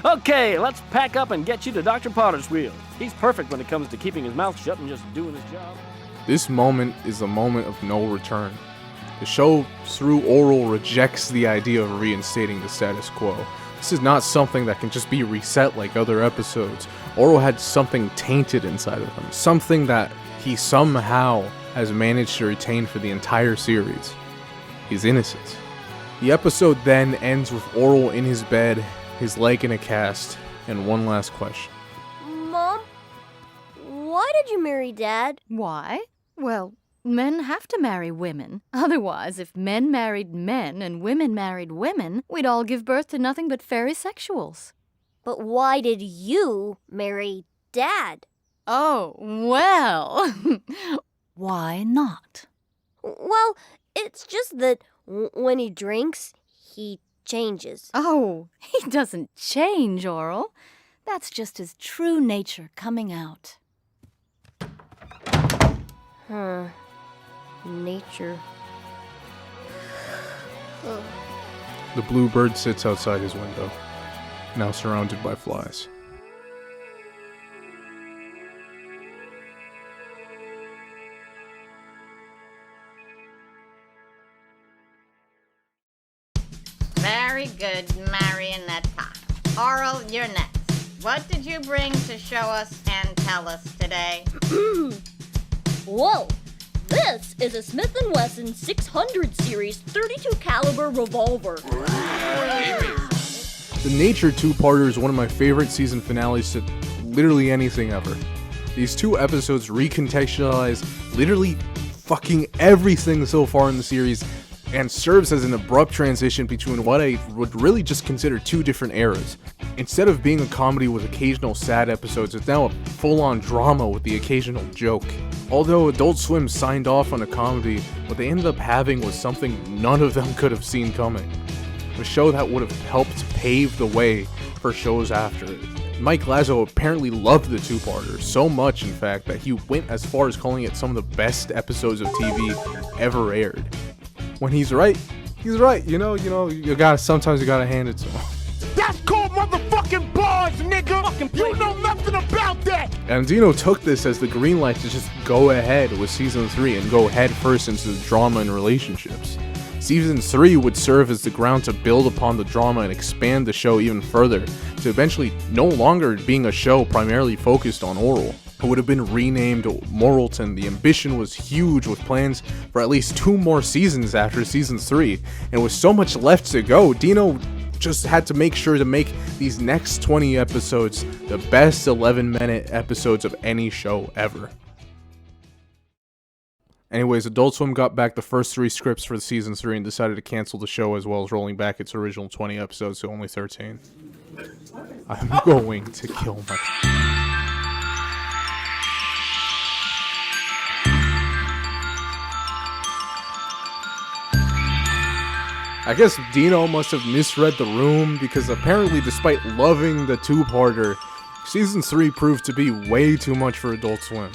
Okay, let's pack up and get you to Dr. Potter's wheel. He's perfect when it comes to keeping his mouth shut and just doing his job. This moment is a moment of no return. The show, through Orel, rejects the idea of reinstating the status quo. This is not something that can just be reset like other episodes. Orel had something tainted inside of him, something that he somehow has managed to retain for the entire series. His innocence. The episode then ends with Orel in his bed, his leg in a cast, and one last question. Mom, why did you marry Dad? Why? Well, men have to marry women. Otherwise, if men married men and women married women, we'd all give birth to nothing but fairy sexuals. But why did you marry Dad? Oh, well, why not? Well, it's just that when he drinks, he changes. Oh, he doesn't change, Orel. That's just his true nature coming out. Nature. The blue bird sits outside his window, now surrounded by flies. Very good, Marionetta. Orel, you're next. What did you bring to show us and tell us today? Whoa! This is a Smith & Wesson 600 series 32 caliber revolver. The Nature two-parter is one of my favorite season finales to literally anything ever. These two episodes recontextualize literally fucking everything so far in the series and serves as an abrupt transition between what I would really just consider two different eras. Instead of being a comedy with occasional sad episodes, it's now a full-on drama with the occasional joke. Although Adult Swim signed off on a comedy, what they ended up having was something none of them could have seen coming. A show that would have helped pave the way for shows after it. Mike Lazo apparently loved the two-parter, so much in fact that he went as far as calling it some of the best episodes of TV ever aired. When he's right, he's right. Sometimes you gotta hand it to him. That's called motherfucking boy! was, nigga! You know nothing about that! And Dino took this as the green light to just go ahead with Season 3 and go head first into the drama and relationships. Season 3 would serve as the ground to build upon the drama and expand the show even further, to eventually no longer being a show primarily focused on Orel. It would have been renamed Mortalton. The ambition was huge, with plans for at least 2 more seasons after Season 3, and with so much left to go, Dino just had to make sure to make these next 20 episodes the best 11-minute episodes of any show ever. Anyways, Adult Swim got back the first 3 scripts for Season 3 and decided to cancel the show, as well as rolling back its original 20 episodes to only 13. I'm going to kill my... I guess Dino must have misread the room, because apparently, despite loving the 2-parter, Season 3 proved to be way too much for Adult Swim.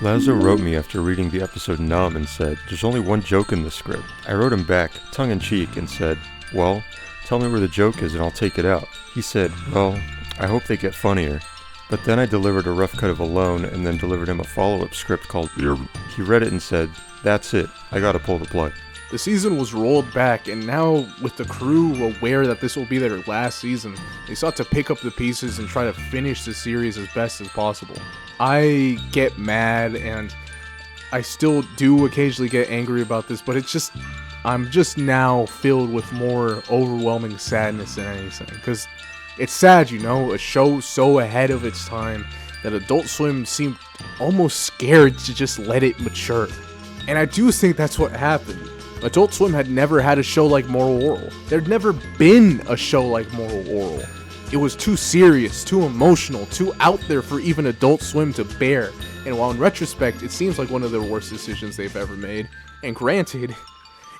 Lazo wrote me after reading the episode Numb and said, "There's only one joke in the script." I wrote him back, tongue-in-cheek, and said, "Well, tell me where the joke is and I'll take it out." He said, "Well, I hope they get funnier." But then I delivered a rough cut of Alone and then delivered him a follow-up script called Irm. He read it and said, "That's it, I gotta pull the plug." The season was rolled back, and now, with the crew aware that this will be their last season, they sought to pick up the pieces and try to finish the series as best as possible. I get mad, and I still do occasionally get angry about this, but it's just, I'm just now filled with more overwhelming sadness than anything, because it's sad, you know, a show so ahead of its time that Adult Swim seemed almost scared to just let it mature. And I do think that's what happened. Adult Swim had never had a show like Moral Orel. There'd never been a show like Moral Orel. It was too serious, too emotional, too out there for even Adult Swim to bear. And while in retrospect, it seems like one of their worst decisions they've ever made, and granted,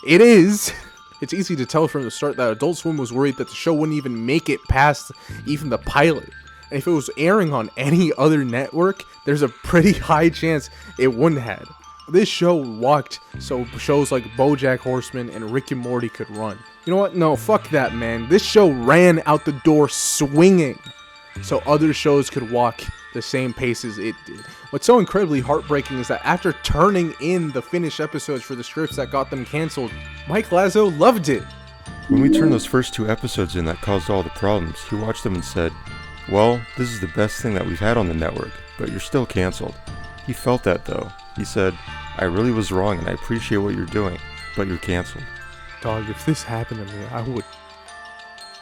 it is, it's easy to tell from the start that Adult Swim was worried that the show wouldn't even make it past even the pilot. And if it was airing on any other network, there's a pretty high chance it wouldn't have. This show walked so shows like Bojack Horseman and Rick and Morty could run. You know what? No, fuck that, man. This show ran out the door swinging so other shows could walk the same pace as it did. What's so incredibly heartbreaking is that after turning in the finished episodes for the scripts that got them canceled, Mike Lazo loved it. When we turned those first 2 episodes in that caused all the problems, he watched them and said, "Well, this is the best thing that we've had on the network, but you're still canceled." He felt that though. He said, "I really was wrong and I appreciate what you're doing, but you're canceled." Dog, if this happened to me, I would...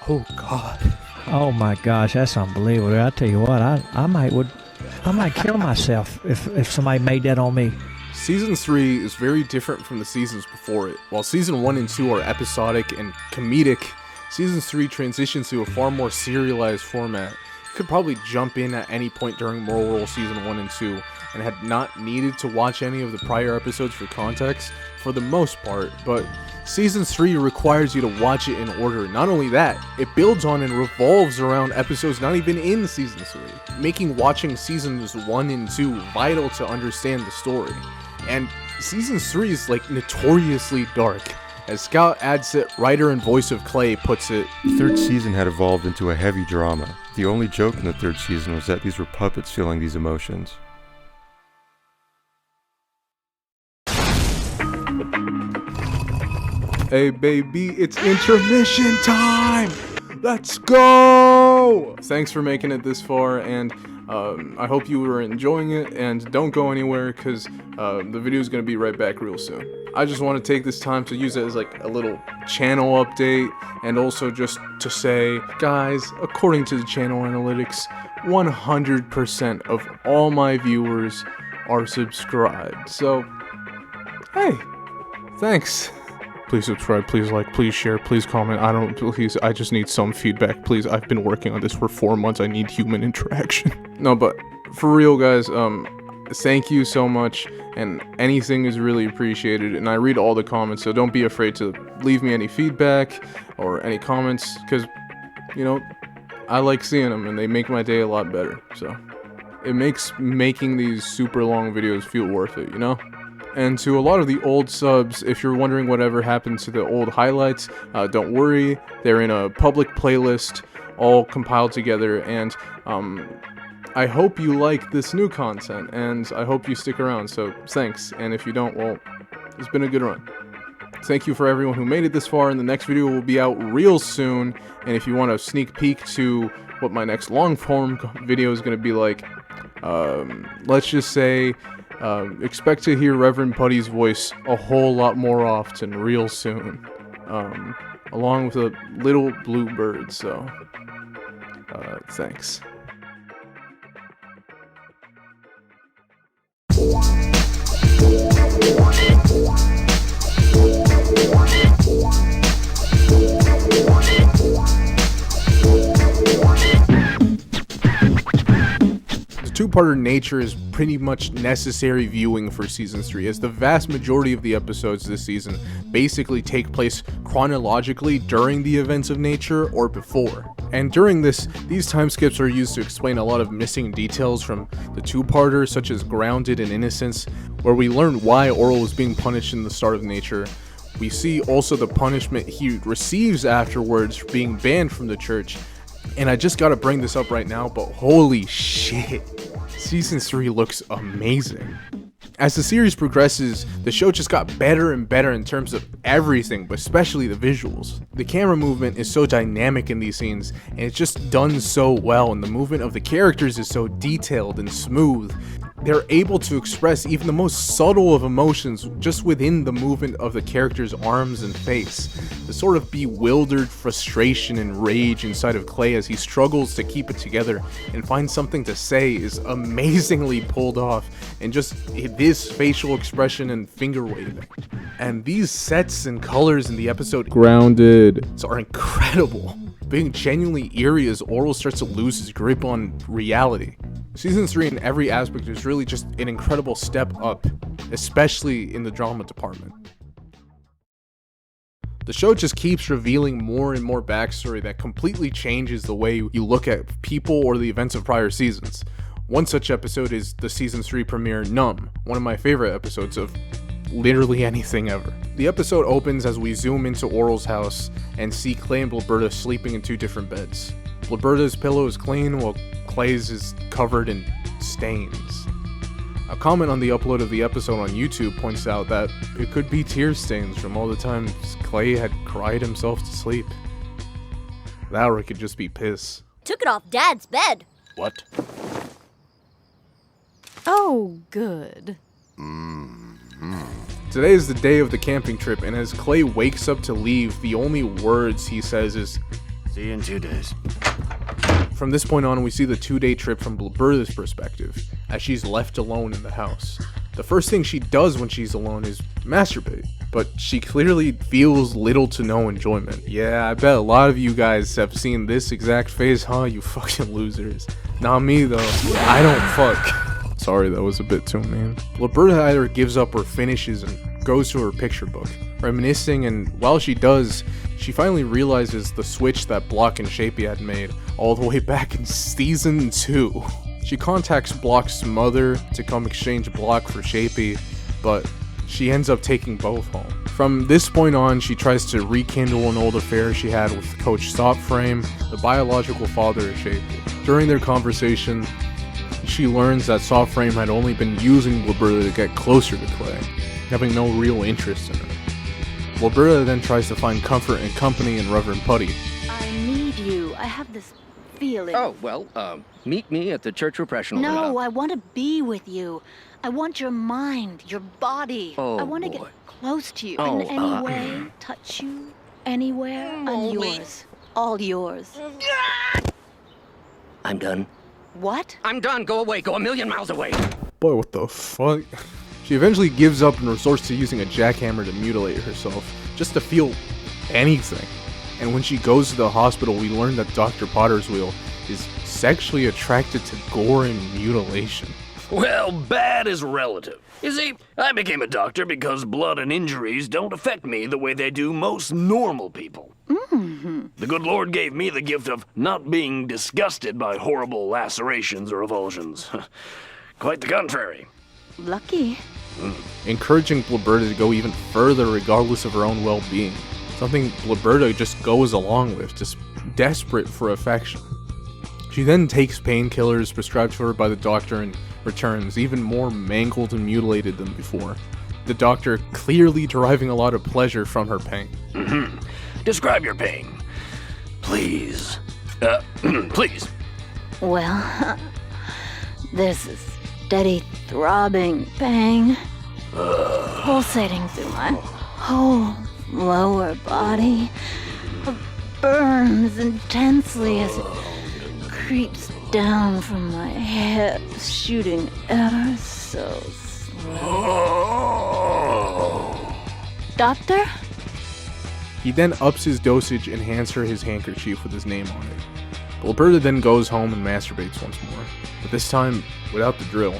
Oh, God. Oh my gosh, that's unbelievable. I tell you what, I might kill myself if somebody made that on me. Season 3 is very different from the seasons before it. While Season 1 and 2 are episodic and comedic, Season 3 transitions to a far more serialized format. You could probably jump in at any point during Moral Orel Season 1 and 2 and had not needed to watch any of the prior episodes for context, for the most part, but Season 3 requires you to watch it in order. Not only that, it builds on and revolves around episodes not even in Season 3, making watching Seasons 1 and 2 vital to understand the story. And Season 3 is like notoriously dark. As Scout Adsit, writer and voice of Clay, puts it, the 3rd season had evolved into a heavy drama. The only joke in the 3rd season was that these were puppets feeling these emotions. Hey baby, it's intermission time! Let's go! Thanks for making it this far, and I hope you were enjoying it, and don't go anywhere, because the video is going to be right back real soon. I just want to take this time to use it as like a little channel update, and also just to say, guys, according to the channel analytics, 100% of all my viewers are subscribed. So, hey, thanks. Please subscribe, please like, please share, please comment. I just need some feedback, please. I've been working on this for 4 months. I need human interaction. No, but for real, guys, thank you so much, and anything is really appreciated, and I read all the comments, so don't be afraid to leave me any feedback or any comments, because, you know, I like seeing them, and they make my day a lot better, so it makes making these super long videos feel worth it, you know? And to a lot of the old subs, if you're wondering whatever happened to the old highlights, don't worry, they're in a public playlist all compiled together, and I hope you like this new content, and I hope you stick around, so thanks, and if you don't, well, it's been a good run. Thank you for everyone who made it this far, and the next video will be out real soon, and if you want a sneak peek to what my next long-form video is going to be like, let's just say, expect to hear Reverend Putty's voice a whole lot more often real soon, along with a little blue bird, so, thanks. Two-parter nature is pretty much necessary viewing for Season 3, as the vast majority of the episodes this season basically take place chronologically during the events of nature or before. And during this, these time skips are used to explain a lot of missing details from the two-parter, such as Grounded and Innocence, where we learn why Orel was being punished in the start of nature. We see also the punishment he receives afterwards for being banned from the church. And I just gotta bring this up right now, but holy shit, Season 3 looks amazing. As the series progresses, the show just got better and better in terms of everything, but especially the visuals. The camera movement is so dynamic in these scenes, and it's just done so well, and the movement of the characters is so detailed and smooth. They're able to express even the most subtle of emotions just within the movement of the character's arms and face. The sort of bewildered frustration and rage inside of Clay as he struggles to keep it together and find something to say is amazingly pulled off, and just this facial expression and finger waving. And these sets and colors in the episode Grounded are incredible, being genuinely eerie as Orel starts to lose his grip on reality. Season 3 in every aspect is really just an incredible step up, especially in the drama department. The show just keeps revealing more and more backstory that completely changes the way you look at people or the events of prior seasons. One such episode is the Season 3 premiere Numb, one of my favorite episodes of literally anything ever. The episode opens as we zoom into Orel's house and see Clay and Blaberta sleeping in two different beds. Blaberta's pillow is clean while Clay's is covered in stains. A comment on the upload of the episode on YouTube points out that it could be tear stains from all the times Clay had cried himself to sleep. That or it could just be piss. Took it off Dad's bed. What? Oh, good. Today is the day of the camping trip, and as Clay wakes up to leave, the only words he says is, "See you in 2 days." From this point on, we see the 2-day trip from Blaberta's perspective, as she's left alone in the house. The first thing she does when she's alone is masturbate, but she clearly feels little to no enjoyment. Yeah, I bet a lot of you guys have seen this exact phase, huh, you fucking losers. Not me though, I don't fuck. Sorry, that was a bit too mean. Blaberta either gives up or finishes and goes to her picture book, reminiscing, and while she does, she finally realizes the switch that Block and Shapey had made all the way back in Season 2. She contacts Block's mother to come exchange Block for Shapey, but she ends up taking both home. From this point on, she tries to rekindle an old affair she had with Coach Softframe, the biological father of Shapey. During their conversation, she learns that Softframe had only been using Blaberta to get closer to Clay, having no real interest in her. Blaberta then tries to find comfort and company in Reverend Putty. I need you. I have this feeling. Oh, well, meet me at the church repressional. No, I want to be with you. I want your mind, your body. Oh, I want to get close to you in any way, touch you, anywhere. I'm yours. All yours. I'm done. What? I'm done. Go away. Go a million miles away. Boy, what the fuck? She eventually gives up and resorts to using a jackhammer to mutilate herself, just to feel anything. And when she goes to the hospital, we learn that Dr. Potter's Wheel is sexually attracted to gore and mutilation. Well, bad is relative. You see, I became a doctor because blood and injuries don't affect me the way they do most normal people. The good Lord gave me the gift of not being disgusted by horrible lacerations or avulsions. Quite the contrary. Lucky. Encouraging Blaberta to go even further regardless of her own well-being. something Liberta just goes along with, just desperate for affection. She then takes painkillers prescribed for her by the doctor and returns, even more mangled and mutilated than before. The doctor clearly deriving a lot of pleasure from her pain. Describe your pain. Please. Please. Well, there's a steady throbbing pang pulsating through my whole lower body. It burns intensely as it creeps down from my hips, shooting ever so slow. Doctor? He then ups his dosage and hands her his handkerchief with his name on it. Liberta then goes home and masturbates once more, but this time without the drill,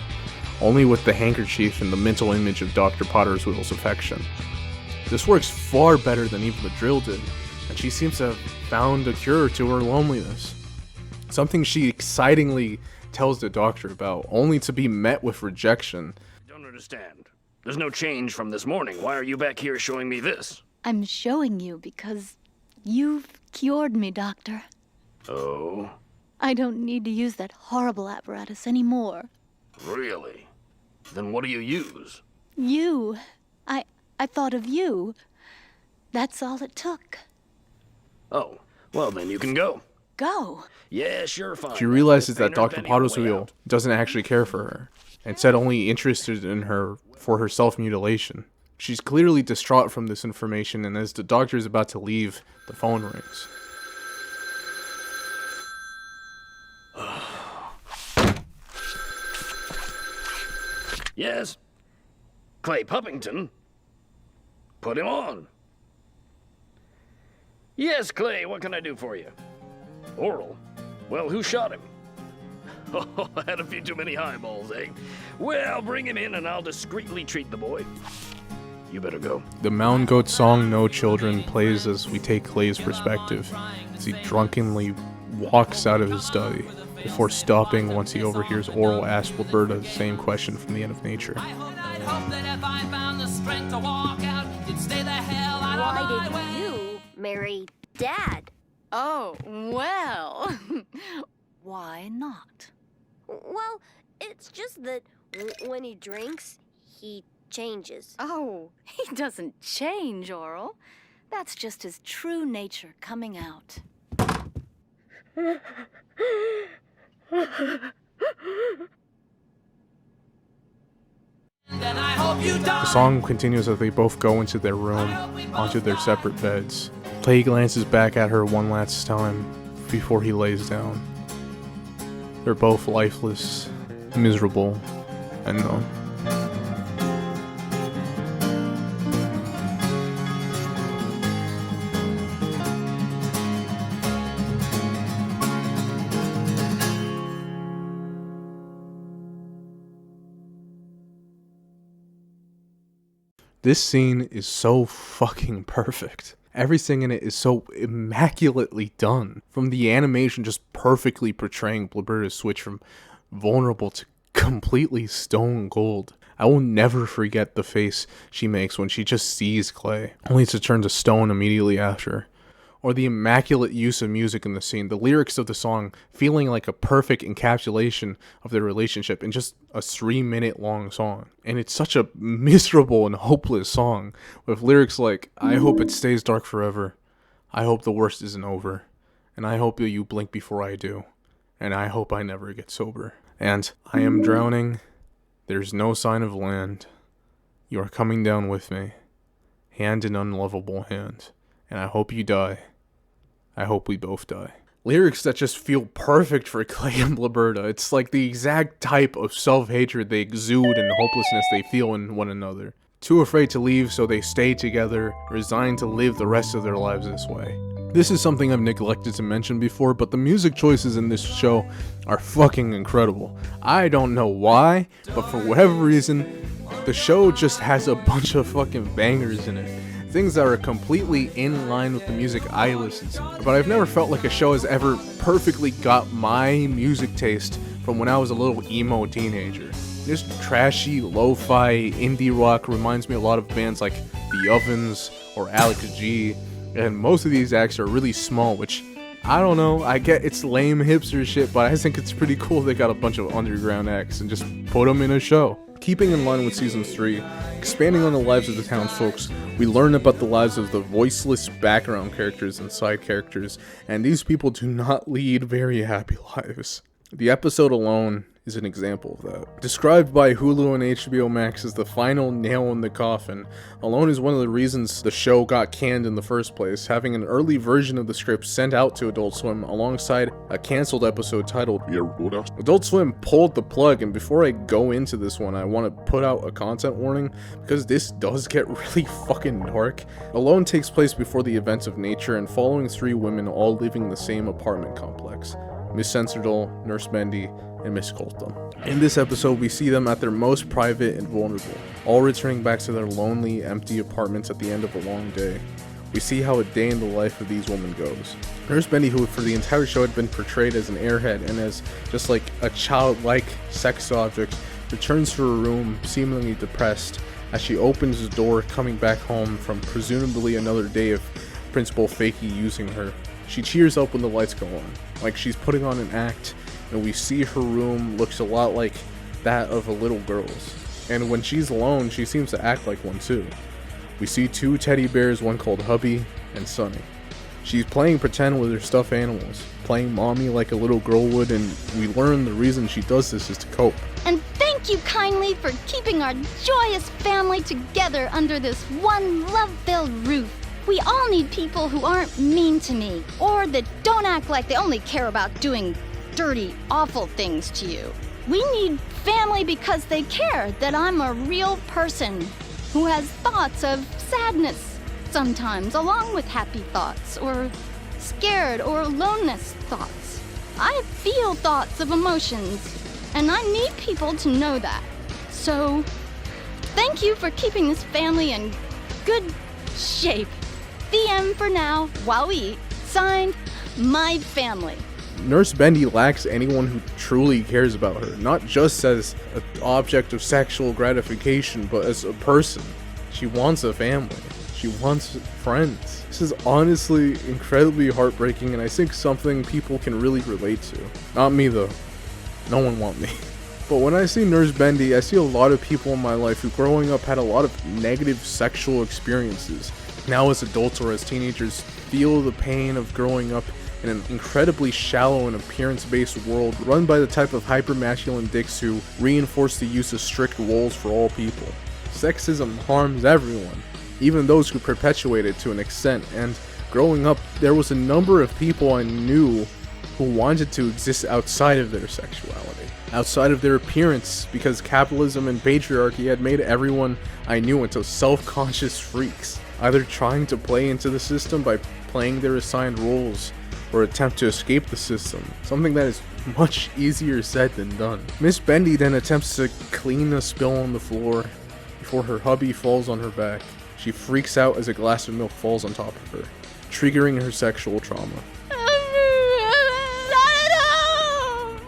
only with the handkerchief and the mental image of Dr. Potterswheel's affection. This works far better than even the drill did, and she seems to have found a cure to her loneliness. Something she excitingly tells the doctor about, only to be met with rejection. I don't understand. There's no change from this morning. Why are you back here showing me this? I'm showing you because you've cured me, Doctor. Oh? I don't need to use that horrible apparatus anymore. Really? Then what do you use? You. I thought of you. That's all it took. Oh, well then you can go. Go? Yeah, sure, fine. She realizes that Dr. Potterswheel doesn't actually care for her, and said only interested in her for her self-mutilation. She's clearly distraught from this information, and as the doctor is about to leave, the phone rings. Yes? Clay Puppington? Put him on. Yes, Clay, what can I do for you? Orel? Well, who shot him? Oh, I had a few too many highballs, eh? Well, bring him in and I'll discreetly treat the boy. You better go. The Mountain Goat song No Children plays as we take Clay's perspective, as he drunkenly walks out of his study, before stopping once he overhears Orel ask Liberta the same question from the end of nature. Why did you marry Dad? Oh, well. Why not? Well, it's just that when he drinks, he changes. Oh, he doesn't change, Orel. That's just his true nature coming out. The song continues as they both go into their room, onto their separate beds. Clay glances back at her one last time before he lays down. They're both lifeless, miserable, and numb. This scene is so fucking perfect. Everything in it is so immaculately done. From the animation just perfectly portraying Liberta's switch from vulnerable to completely stone cold. I will never forget the face she makes when she just sees Clay, only to turn to stone immediately after. Or the immaculate use of music in the scene, the lyrics of the song feeling like a perfect encapsulation of their relationship in just a 3-minute long song. And it's such a miserable and hopeless song, with lyrics like, I hope it stays dark forever, I hope the worst isn't over, and I hope that you blink before I do, and I hope I never get sober. And I am drowning, there's no sign of land, you are coming down with me, hand in unlovable hand, and I hope you die. I hope we both die. Lyrics that just feel perfect for Clay and Liberta. It's like the exact type of self-hatred they exude and hopelessness they feel in one another. Too afraid to leave, so they stay together, resigned to live the rest of their lives this way. This is something I've neglected to mention before, but the music choices in this show are fucking incredible. I don't know why, but for whatever reason, the show just has a bunch of fucking bangers in it. Things that are completely in line with the music I listen to. But I've never felt like a show has ever perfectly got my music taste from when I was a little emo teenager. This trashy, lo-fi, indie rock reminds me a lot of bands like The Ovens or Alex G, And most of these acts are really small, which, I don't know, I get it's lame hipster shit, but I think it's pretty cool they got a bunch of underground acts and just put them in a show. Keeping in line with Season 3, expanding on the lives of the townsfolk, we learn about the lives of the voiceless background characters and side characters, and these people do not lead very happy lives. The episode Alone is an example of that. Described by Hulu and HBO Max as the final nail in the coffin, Alone is one of the reasons the show got canned in the first place, having an early version of the script sent out to Adult Swim alongside a cancelled episode titled Adult Swim pulled the plug, and before I go into this one, I want to put out a content warning, because this does get really fucking dark. Alone takes place before the events of nature and following 3 women all living in the same apartment complex. Miss Censordoll, Nurse Bendy, and Miss Colton. In this episode, we see them at their most private and vulnerable, all returning back to their lonely, empty apartments at the end of a long day. We see how a day in the life of these women goes. Nurse Bendy, who for the entire show had been portrayed as an airhead and as just like a childlike sex object, returns to her room seemingly depressed as she opens the door coming back home from presumably another day of Principal Fakey using her. She cheers up when the lights go on, like she's putting on an act, and we see her room looks a lot like that of a little girl's. And when she's alone, she seems to act like one too. We see 2 teddy bears, one called Hubby and Sunny. She's playing pretend with her stuffed animals, playing mommy like a little girl would, and we learn the reason she does this is to cope. And thank you kindly for keeping our joyous family together under this one love-filled roof. We all need people who aren't mean to me, or that don't act like they only care about doing dirty, awful things to you. We need family because they care that I'm a real person who has thoughts of sadness sometimes, along with happy thoughts, or scared or aloneness thoughts. I feel thoughts of emotions, and I need people to know that. So, thank you for keeping this family in good shape. The end for now, while we eat. Signed, my family. Nurse Bendy lacks anyone who truly cares about her, not just as an object of sexual gratification, but as a person. She wants a family. She wants friends. This is honestly incredibly heartbreaking, and I think something people can really relate to. Not me though. No one wants me. But when I see Nurse Bendy, I see a lot of people in my life who growing up had a lot of negative sexual experiences. Now as adults or as teenagers, feel the pain of growing up in an incredibly shallow and appearance-based world run by the type of hyper-masculine dicks who reinforce the use of strict roles for all people. Sexism harms everyone, even those who perpetuate it to an extent, and growing up, there was a number of people I knew who wanted to exist outside of their sexuality, outside of their appearance, because capitalism and patriarchy had made everyone I knew into self-conscious freaks, either trying to play into the system by playing their assigned roles, or attempt to escape the system, something that is much easier said than done. Miss Bendy then attempts to clean a spill on the floor before her hubby falls on her back. She freaks out as a glass of milk falls on top of her, triggering her sexual trauma. Not at home!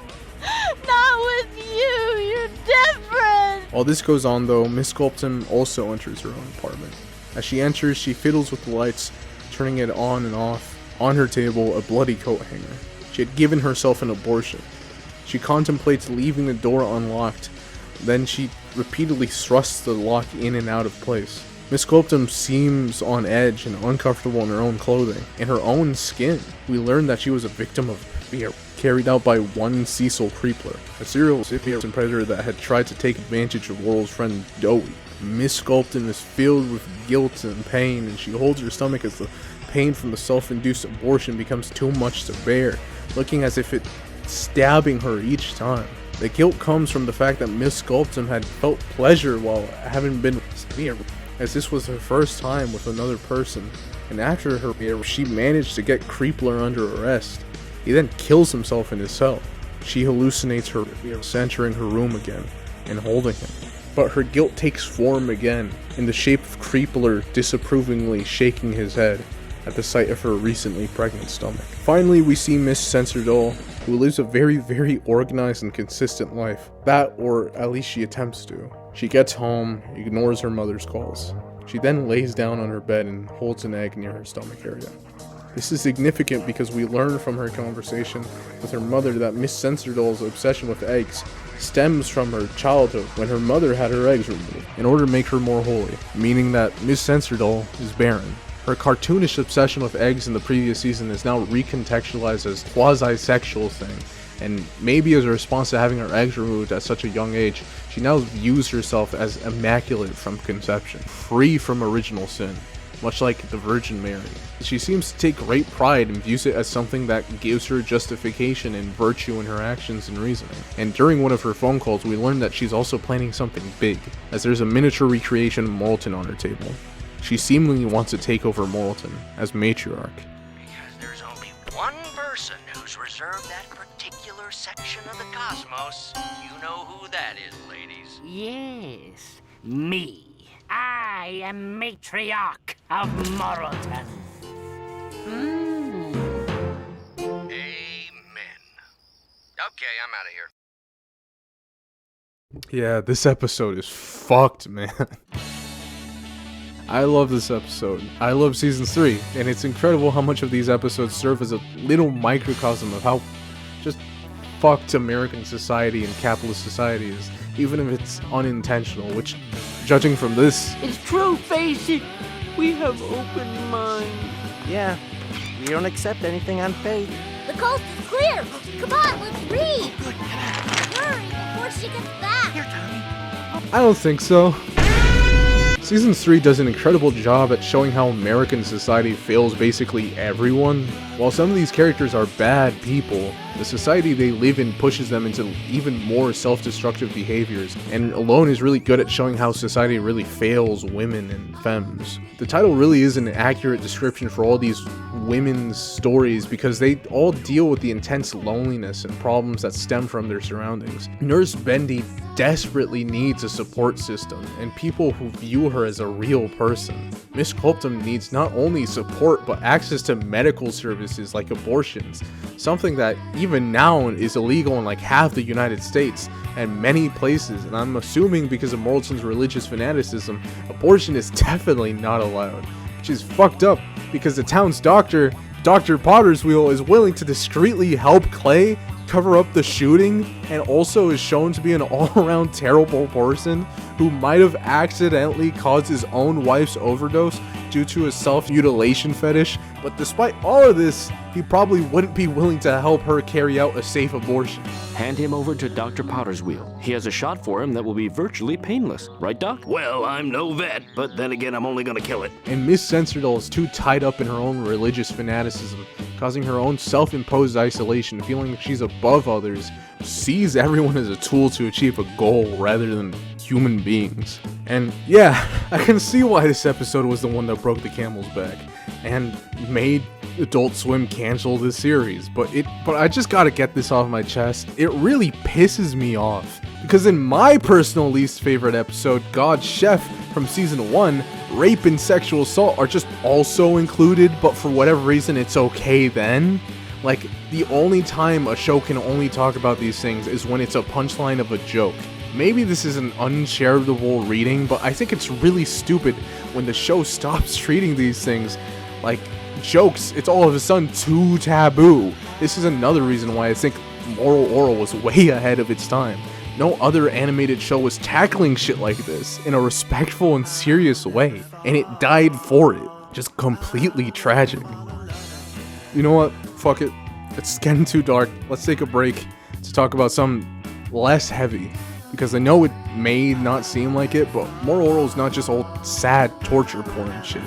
Not with you! You're different! While this goes on though, Miss Sculpton also enters her own apartment. As she enters, she fiddles with the lights, turning it on and off. On her table, a bloody coat hanger. She had given herself an abortion. She contemplates leaving the door unlocked, then she repeatedly thrusts the lock in and out of place. Miss Sculpton seems on edge and uncomfortable in her own clothing, in her own skin. We learn that she was a victim of fear, carried out by one Cecil Creepler, a serial predator that had tried to take advantage of Laurel's friend Joey. Miss Sculpton is filled with guilt and pain, and she holds her stomach as the pain from the self-induced abortion becomes too much to bear, looking as if it's stabbing her each time. The guilt comes from the fact that Miss Sculpton had felt pleasure while having been severe, as this was her first time with another person, and after her she managed to get Creepler under arrest. He then kills himself in his cell. She hallucinates her entering her room again and holding him. But her guilt takes form again, in the shape of Creepler disapprovingly shaking his head at the sight of her recently pregnant stomach. Finally, we see Miss Censordoll, who lives a very, very organized and consistent life. That, or at least she attempts to. She gets home, ignores her mother's calls, She then lays down on her bed and holds an egg near her stomach area. This is significant because we learn from her conversation with her mother that Miss Sensordoll's obsession with eggs stems from her childhood when her mother had her eggs removed in order to make her more holy, meaning that Miss Sensordoll is barren. Her cartoonish obsession with eggs in the previous season is now recontextualized as quasi-sexual thing, and maybe as a response to having her eggs removed at such a young age, she now views herself as immaculate from conception, free from original sin, much like the Virgin Mary. She seems to take great pride and views it as something that gives her justification and virtue in her actions and reasoning. And during one of her phone calls, we learn that she's also planning something big, as there's a miniature recreation of Morton on her table. She seemingly wants to take over Morton as matriarch. Because there's only one person who's reserved that particular section of the cosmos. You know who that is, ladies. Yes, me. I am matriarch of Morton. Amen. Okay, I'm out of here. Yeah, this episode is fucked, man. I love this episode. I love season 3, and it's incredible how much of these episodes serve as a little microcosm of how just fucked American society and capitalist society is, even if it's unintentional, which, judging from this... It's true, face it. We have open minds. Yeah, we don't accept anything on faith. The coast is clear! Come on, let's read! Hurry, before she gets back! Here, Tommy. I don't think so. Season 3 does an incredible job at showing how American society fails basically everyone. While some of these characters are bad people, the society they live in pushes them into even more self-destructive behaviors, and alone is really good at showing how society really fails women and femmes. The title really is an accurate description for all these women's stories because they all deal with the intense loneliness and problems that stem from their surroundings. Nurse Bendy desperately needs a support system and people who view her as a real person. Miss Colpton needs not only support but access to medical services like abortions, something that even now is illegal in like half the United States and many places, and I'm assuming because of Morton's religious fanaticism, abortion is definitely not allowed, which is fucked up because the town's doctor, Dr. Potterswheel, is willing to discreetly help Clay cover up the shooting and also is shown to be an all-around terrible person who might have accidentally caused his own wife's overdose due to a self-mutilation fetish, but despite all of this, he probably wouldn't be willing to help her carry out a safe abortion. Hand him over to Dr. Potterswheel. He has a shot for him that will be virtually painless. Right, Doc? Well, I'm no vet, but then again, I'm only gonna kill it. And Miss Sensordoll is too tied up in her own religious fanaticism, causing her own self-imposed isolation, feeling like she's above others, sees everyone as a tool to achieve a goal rather than human beings. And yeah, I can see why this episode was the one that broke the camel's back and made Adult Swim cancel this series, but I just gotta get this off my chest. It really pisses me off because in my personal least favorite episode, God's Chef from season 1, rape and sexual assault are just also included, but for whatever reason it's okay then. Like, the only time a show can only talk about these things is when it's a punchline of a joke. Maybe this is an uncharitable reading, but I think it's really stupid when the show stops treating these things like jokes. It's all of a sudden too taboo. This is another reason why I think Moral Orel was way ahead of its time. No other animated show was tackling shit like this in a respectful and serious way, and it died for it. Just completely tragic. You know what? Fuck it. It's getting too dark. Let's take a break to talk about something less heavy. Because I know it may not seem like it, but Moral Orel is not just old sad torture porn shit.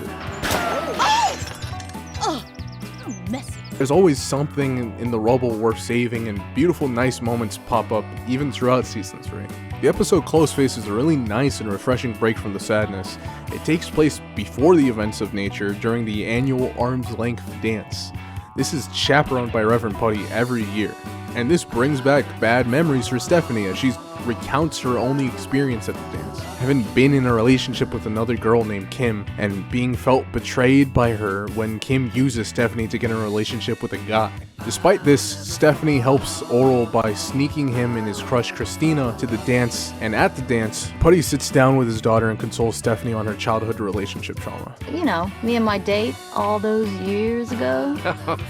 There's always something in the rubble worth saving, and beautiful, nice moments pop up even throughout season 3. The episode Close Face is a really nice and refreshing break from the sadness. It takes place before the events of nature during the annual Arm's Length dance. This is chaperoned by Reverend Putty every year, and this brings back bad memories for Stephanie as she recounts her only experience at the dance. having been in a relationship with another girl named Kim, and being felt betrayed by her when Kim uses Stephanie to get in a relationship with a guy. Despite this, Stephanie helps Orel by sneaking him and his crush Christina to the dance, and at the dance, Putty sits down with his daughter and consoles Stephanie on her childhood relationship trauma. You know, me and my date all those years ago.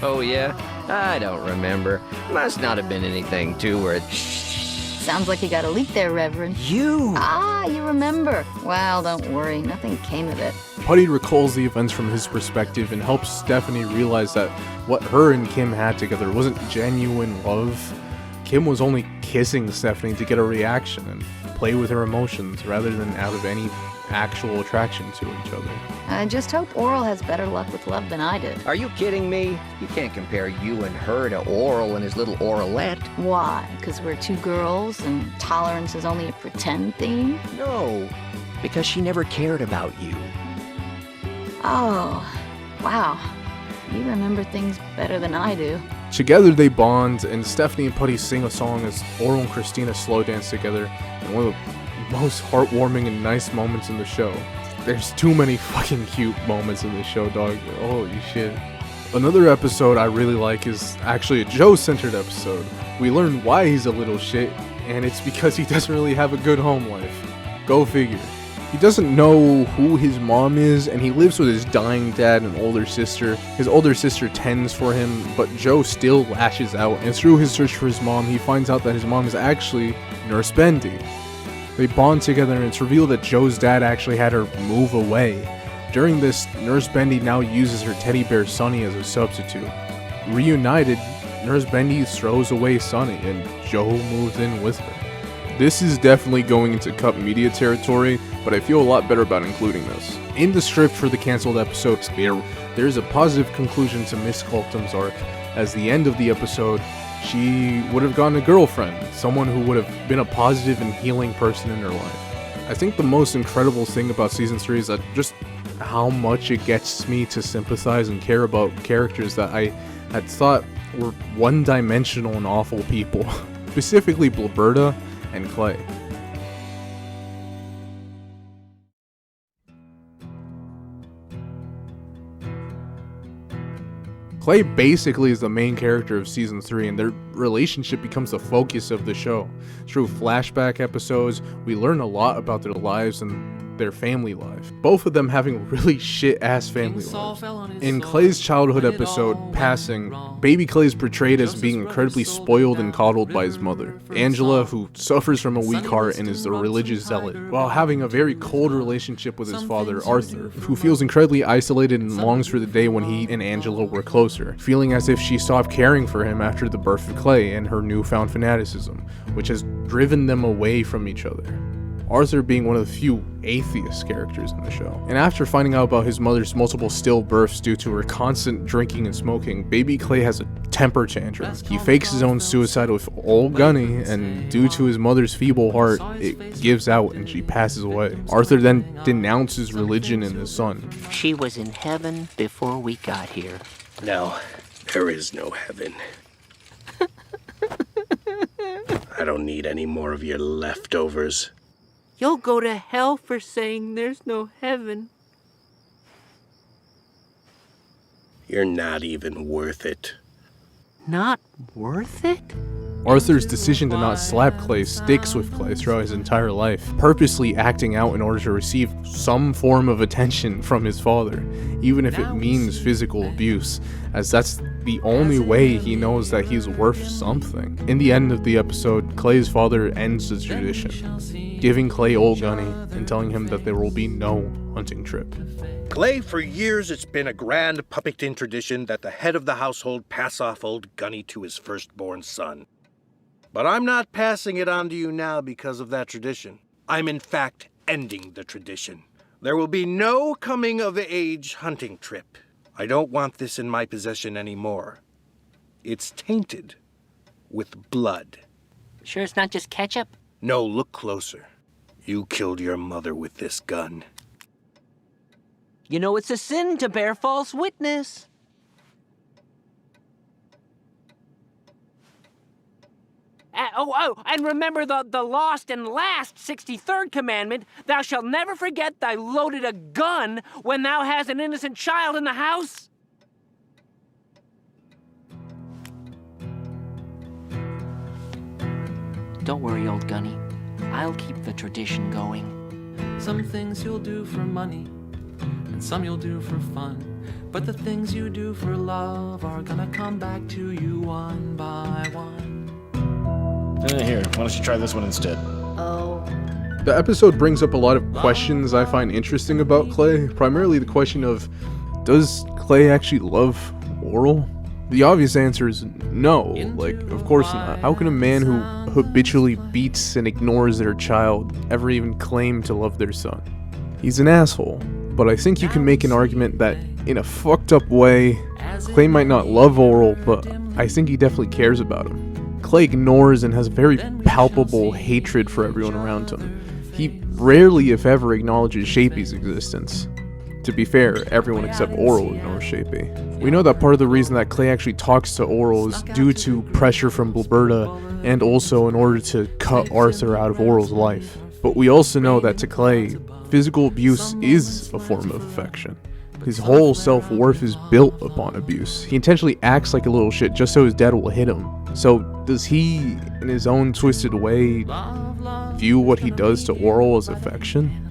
Oh, yeah? I don't remember. Must not have been anything too worth. Sounds like you got a leak there, Reverend. You! Ah, you remember. Well, don't worry, nothing came of it. Putty recalls the events from his perspective and helps Stephanie realize that what her and Kim had together wasn't genuine love. Kim was only kissing Stephanie to get a reaction and play with her emotions rather than out of any actual attraction to each other. I just hope Orel has better luck with love than I did. Are you kidding me? You can't compare you and her to Orel and his little Orelette. Why? Because we're two girls and tolerance is only a pretend thing? No, because she never cared about you. Oh, wow. You remember things better than I do. Together they bond, and Stephanie and Putty sing a song as Orel and Christina slow dance together, and one of the most heartwarming and nice moments in the show. There's too many fucking cute moments in this show, dog. Holy shit. Another episode I really like is actually a Joe-centered episode. We learn why he's a little shit, and it's because he doesn't really have a good home life. Go figure. He doesn't know who his mom is, and he lives with his dying dad and older sister. His older sister tends for him, but Joe still lashes out, and through his search for his mom, he finds out that his mom is actually Nurse Bendy. They bond together, and it's revealed that Joe's dad actually had her move away. During this, Nurse Bendy now uses her teddy bear Sonny as a substitute. Reunited, Nurse Bendy throws away Sonny, and Joe moves in with her. This is definitely going into cut media territory, but I feel a lot better about including this. In the script for the cancelled episode, there's a positive conclusion to Miss Colton's arc. As the end of the episode, she would have gotten a girlfriend, someone who would have been a positive and healing person in her life. I think the most incredible thing about Season 3 is that just how much it gets me to sympathize and care about characters that I had thought were one-dimensional and awful people, specifically Blabberta and Clay. Clay basically is the main character of Season 3, and their relationship becomes the focus of the show. Through flashback episodes, we learn a lot about their lives and their family life. Both of them having really shit-ass family lives. In Clay's childhood episode, Passing, baby Clay is portrayed as being incredibly spoiled and coddled by his mother, Angela, who suffers from a weak heart and is a religious zealot, while having a very cold relationship with his father, Arthur, who feels incredibly isolated and longs for the day when he and Angela were closer, feeling as if she stopped caring for him after the birth of Clay and her newfound fanaticism, which has driven them away from each other. Arthur being one of the few atheist characters in the show. And after finding out about his mother's multiple stillbirths due to her constant drinking and smoking, baby Clay has a temper tantrum. He fakes his own suicide with old Gunny, and due to his mother's feeble heart, it gives out and she passes away. Arthur then denounces religion and his son. She was in heaven before we got here. No, there is no heaven. I don't need any more of your leftovers. You'll go to hell for saying there's no heaven. You're not even worth it. Not worth it? Arthur's decision to not slap Clay sticks with Clay throughout his entire life, purposely acting out in order to receive some form of attention from his father, even if it means physical abuse, as that's the only way he knows that he's worth something. In the end of the episode, Clay's father ends the tradition, giving Clay old Gunny and telling him that there will be no hunting trip. Clay, for years it's been a grand Puppington tradition that the head of the household pass off old Gunny to his firstborn son. But I'm not passing it on to you now because of that tradition. I'm in fact ending the tradition. There will be no coming-of-age hunting trip. I don't want this in my possession anymore. It's tainted with blood. Sure it's not just ketchup? No, look closer. You killed your mother with this gun. You know it's a sin to bear false witness. And remember the lost and last 63rd commandment, thou shalt never forget thy loaded a gun when thou hast an innocent child in the house? Don't worry, old Gunny. I'll keep the tradition going. Some things you'll do for money, and some you'll do for fun. But the things you do for love are gonna come back to you one by one. Here, why don't you try this one instead? Oh. The episode brings up a lot of questions I find interesting about Clay, primarily the question of, does Clay actually love Orel? The obvious answer is no, like, of course not. How can a man who habitually beats and ignores their child ever even claim to love their son? He's an asshole, but I think you can make an argument that, in a fucked up way, Clay might not love Orel, but I think he definitely cares about him. Clay ignores and has very palpable hatred for everyone around him. He rarely, if ever, acknowledges Shapey's existence. To be fair, everyone except Orel ignores Shapey. We know that part of the reason that Clay actually talks to Orel is due to pressure from Blurberta, and also in order to cut Arthur out of Orel's life. But we also know that to Clay, physical abuse is a form of affection. His whole self-worth is built upon abuse. He intentionally acts like a little shit just so his dad will hit him. So does he, in his own twisted way, view what he does to Orel as affection?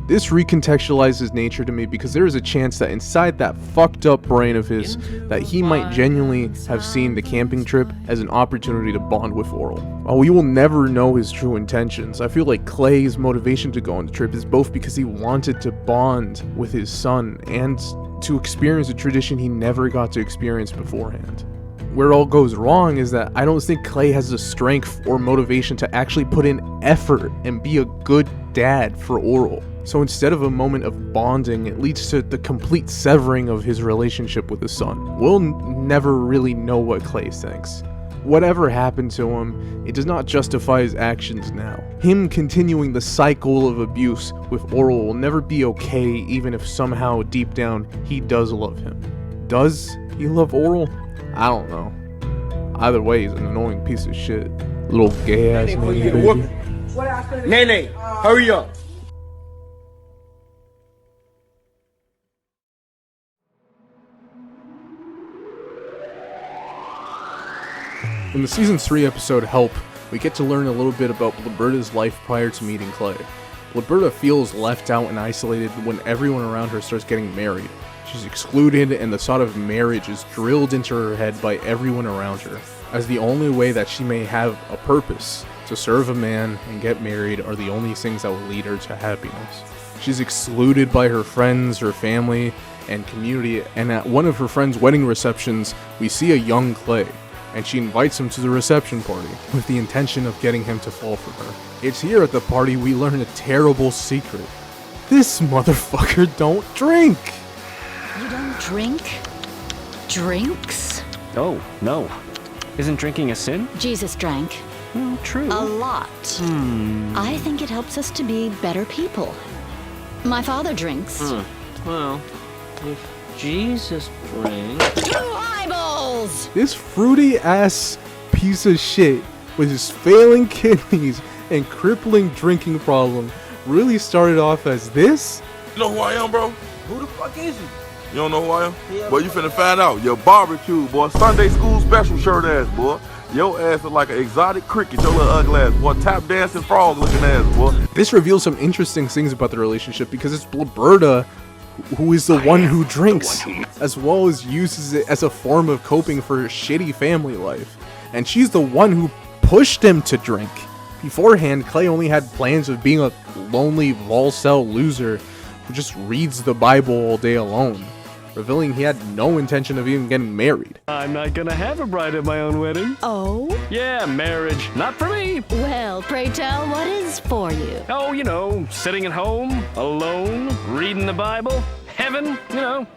This recontextualizes nature to me because there is a chance that inside that fucked up brain of his, that he might genuinely have seen the camping trip as an opportunity to bond with Orel. While we will never know his true intentions, I feel like Clay's motivation to go on the trip is both because he wanted to bond with his son and to experience a tradition he never got to experience beforehand. Where it all goes wrong is that I don't think Clay has the strength or motivation to actually put in effort and be a good dad for Orel. So instead of a moment of bonding, it leads to the complete severing of his relationship with his son. We'll never really know what Clay thinks. Whatever happened to him, it does not justify his actions now. Him continuing the cycle of abuse with Orel will never be okay, even if somehow deep down he does love him. Does he love Orel? I don't know. Either way, he's an annoying piece of shit. Little gay ass nigga, baby. Nene, hurry up. In the Season 3 episode Help, we get to learn a little bit about Blurberta's life prior to meeting Clay. Blurberta feels left out and isolated when everyone around her starts getting married. She's excluded, and the thought of marriage is drilled into her head by everyone around her, as the only way that she may have a purpose. To serve a man and get married are the only things that will lead her to happiness. She's excluded by her friends, her family, and community, and at one of her friends' wedding receptions, we see a young Clay, and she invites him to the reception party with the intention of getting him to fall for her. It's here at the party we learn a terrible secret. This motherfucker don't drink! You don't drink? Drinks? Oh, no. Isn't drinking a sin? Jesus drank. Well, true. A lot. I think it helps us to be better people. My father drinks. Well, if Jesus drank... 2 eyeballs! This fruity ass piece of shit with his failing kidneys and crippling drinking problem really started off as this? You know who I am, bro? Who the fuck is he? You don't know who I am? Yeah, boy, you finna find out. Your barbecue, boy. Sunday school special shirt ass, boy. Your ass is like an exotic cricket, your little ugly ass, boy. Tap dancing frog looking ass, boy. This reveals some interesting things about the relationship because it's Blurberta who is the one who drinks, as well as uses it as a form of coping for her shitty family life. And she's the one who pushed him to drink. Beforehand, Clay only had plans of being a lonely Volcel loser who just reads the Bible all day alone, revealing he had no intention of even getting married. I'm not gonna have a bride at my own wedding. Oh? Yeah, marriage. Not for me. Well, pray tell, what is for you? Oh, you know, sitting at home, alone, reading the Bible, heaven, you know,